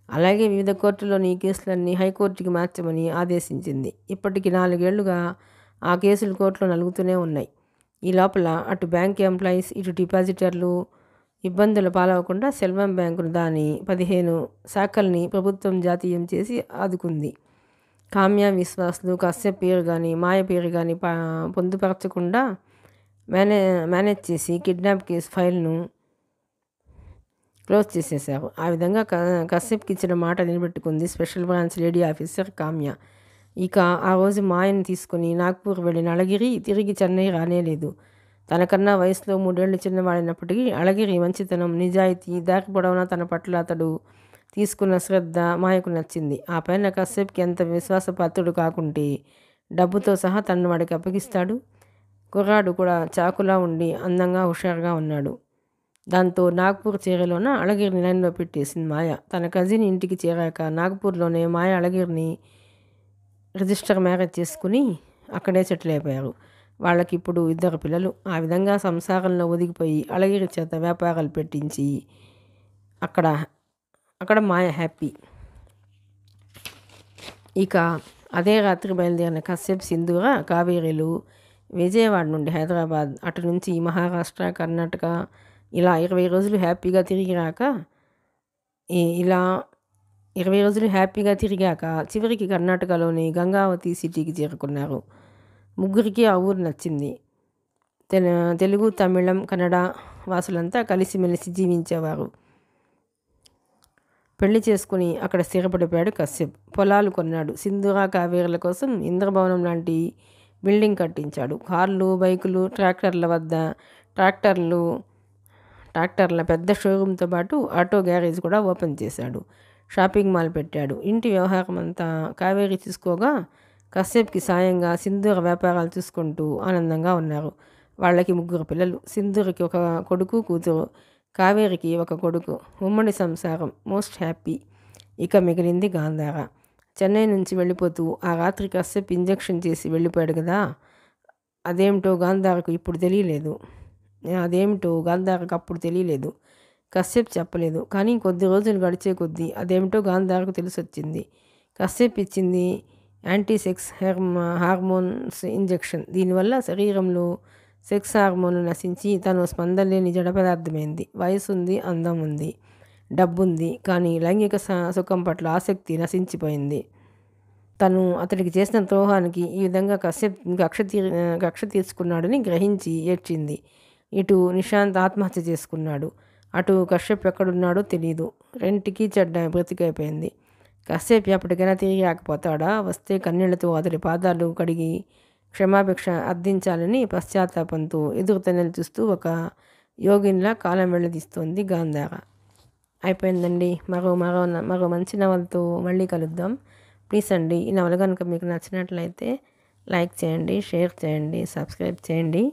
అలాగే వివిధ కోర్టుల్లోని ఈ కేసులన్నీ హైకోర్టుకి మార్చమని ఆదేశించింది. ఇప్పటికి 4 ఏళ్లుగా ఆ కేసులు కోర్టులో నలుగుతూనే ఉన్నాయి. ఈ లోపల అటు బ్యాంక్ ఎంప్లాయీస్, ఇటు డిపాజిటర్లు ఇబ్బందుల పాలవకుండా సెల్వం బ్యాంకును దాని 15 శాఖల్ని ప్రభుత్వం జాతీయం చేసి ఆదుకుంది. కామ్య, విశ్వాస్లు కశ్యప్ పేరు కానీ మాయ పేరు కానీ పొందుపరచకుండా మేనేజ్ చేసి కిడ్నాప్ కేసు ఫైల్ను క్లోజ్ చేసేశారు. ఆ విధంగా కశ్యప్కి ఇచ్చిన మాట నిలబెట్టుకుంది స్పెషల్ బ్రాంచ్ లేడీ ఆఫీసర్ కామ్య. ఇక ఆ రోజు మాయను తీసుకుని నాగ్పూర్ వెళ్ళిన అళగిరి తిరిగి చెన్నై రానేలేదు. తనకన్నా వయసులో 3 ఏళ్లు చిన్నవాడినప్పటికీ అళగిరి మంచితనం, నిజాయితీ, దారి పొడవునా తన పట్ల అతడు తీసుకున్న శ్రద్ధ మాయకు నచ్చింది. ఆ పైన కశ్యప్కి ఎంత విశ్వాసపాత్రుడు కాకుంటే డబ్బుతో సహా తనను వాడికి అప్పగిస్తాడు. కుర్రాడు కూడా చాకులా ఉండి అందంగా హుషారుగా ఉన్నాడు. దాంతో నాగ్పూర్ చేరేలోన అళగిరిని లైన్లో పెట్టేసింది మాయ. తన కజిన్ ఇంటికి చేరాక నాగ్పూర్లోనే మాయ అళగిరిని రిజిస్టర్ మ్యారేజ్ చేసుకుని అక్కడే సెటిల్ అయిపోయారు. వాళ్ళకి ఇప్పుడు 2 పిల్లలు. ఆ విధంగా సంసారంలో ఒదిగిపోయి అళగిరి చేత వ్యాపారాలు పెట్టించి అక్కడ మాయ హ్యాపీ. ఇక అదే రాత్రి బయలుదేరిన కశ్యప్, సింధూర, కావేరీలు విజయవాడ నుండి హైదరాబాద్, అటు నుంచి మహారాష్ట్ర, కర్ణాటక ఇలా 20 రోజులు హ్యాపీగా తిరిగాక చివరికి కర్ణాటకలోని గంగావతి సిటీకి చేరుకున్నారు. ముగ్గురికి ఆ ఊరు నచ్చింది. తెలుగు, తమిళం, కన్నడ వాసులంతా కలిసిమెలిసి జీవించేవారు. పెళ్లి చేసుకుని అక్కడ స్థిరపడిపోయాడు కశ్యప్. పొలాలు కొన్నాడు. సింధూర, కావేరీల కోసం ఇంద్రభవనం లాంటి బిల్డింగ్ కట్టించాడు. కార్లు, బైకులు, ట్రాక్టర్ల పెద్ద షోరూమ్తో పాటు ఆటో గ్యారేజ్ కూడా ఓపెన్ చేశాడు. షాపింగ్ మాల్ పెట్టాడు. ఇంటి వ్యవహారం అంతా కావేరి చూసుకోగా కశ్యప్కి సాయంగా సింధూర వ్యాపారాలు చూసుకుంటూ ఆనందంగా ఉన్నారు. వాళ్ళకి 3 పిల్లలు. సింధూరకి ఒక కొడుకు, కూతురు. కావేరికి ఒక కొడుకు. ఉమ్మడి సంసారం, మోస్ట్ హ్యాపీ. ఇక మిగిలింది గాంధార. చెన్నై నుంచి వెళ్ళిపోతూ ఆ రాత్రి కశ్యప్ ఇంజెక్షన్ చేసి వెళ్ళిపోయాడు కదా, అదేమిటో గాంధారకు అప్పుడు తెలియలేదు. కశ్యప్ చెప్పలేదు. కానీ కొద్ది రోజులు గడిచే కొద్దీ అదేమిటో గాంధారకు తెలిసొచ్చింది. కశ్యప్ ఇచ్చింది యాంటీసెక్స్ హార్మోన్స్ ఇంజెక్షన్. దీనివల్ల శరీరంలో సెక్స్ హార్మోన్ నశించి తను స్పందనలేని జడ పదార్థమైంది. వయసు ఉంది, అందం ఉంది, డబ్బుంది, కానీ లైంగిక సుఖం పట్ల ఆసక్తి నశించిపోయింది. తను అతడికి చేసిన ద్రోహానికి ఈ విధంగా కశ్యప్ కక్ష తీర్చుకున్నాడని గ్రహించి ఏడ్చింది. ఇటు నిశాంత్ ఆత్మహత్య చేసుకున్నాడు. అటు కశ్యప్ ఎక్కడున్నాడో తెలీదు. రెంటికి చెడ్డ బ్రతికైపోయింది. కశ్యప్ ఎప్పటికైనా తిరిగి రాకపోతాడా? వస్తే కన్నీళ్లతో అతడి పాదాలు కడిగి క్షమాభిక్ష అర్థించాలని పశ్చాత్తాపంతో ఎదురుతెన్నెలు చూస్తూ ఒక యోగిన్లా కాలం వెళ్ళదీస్తోంది గాంధార. అయిపోయిందండి. మరో మంచి నవలతో మళ్ళీ కలుద్దాం. ప్లీజ్ అండి, ఈ నవల కనుక మీకు నచ్చినట్లయితే లైక్ చేయండి, షేర్ చేయండి, సబ్స్క్రైబ్ చేయండి.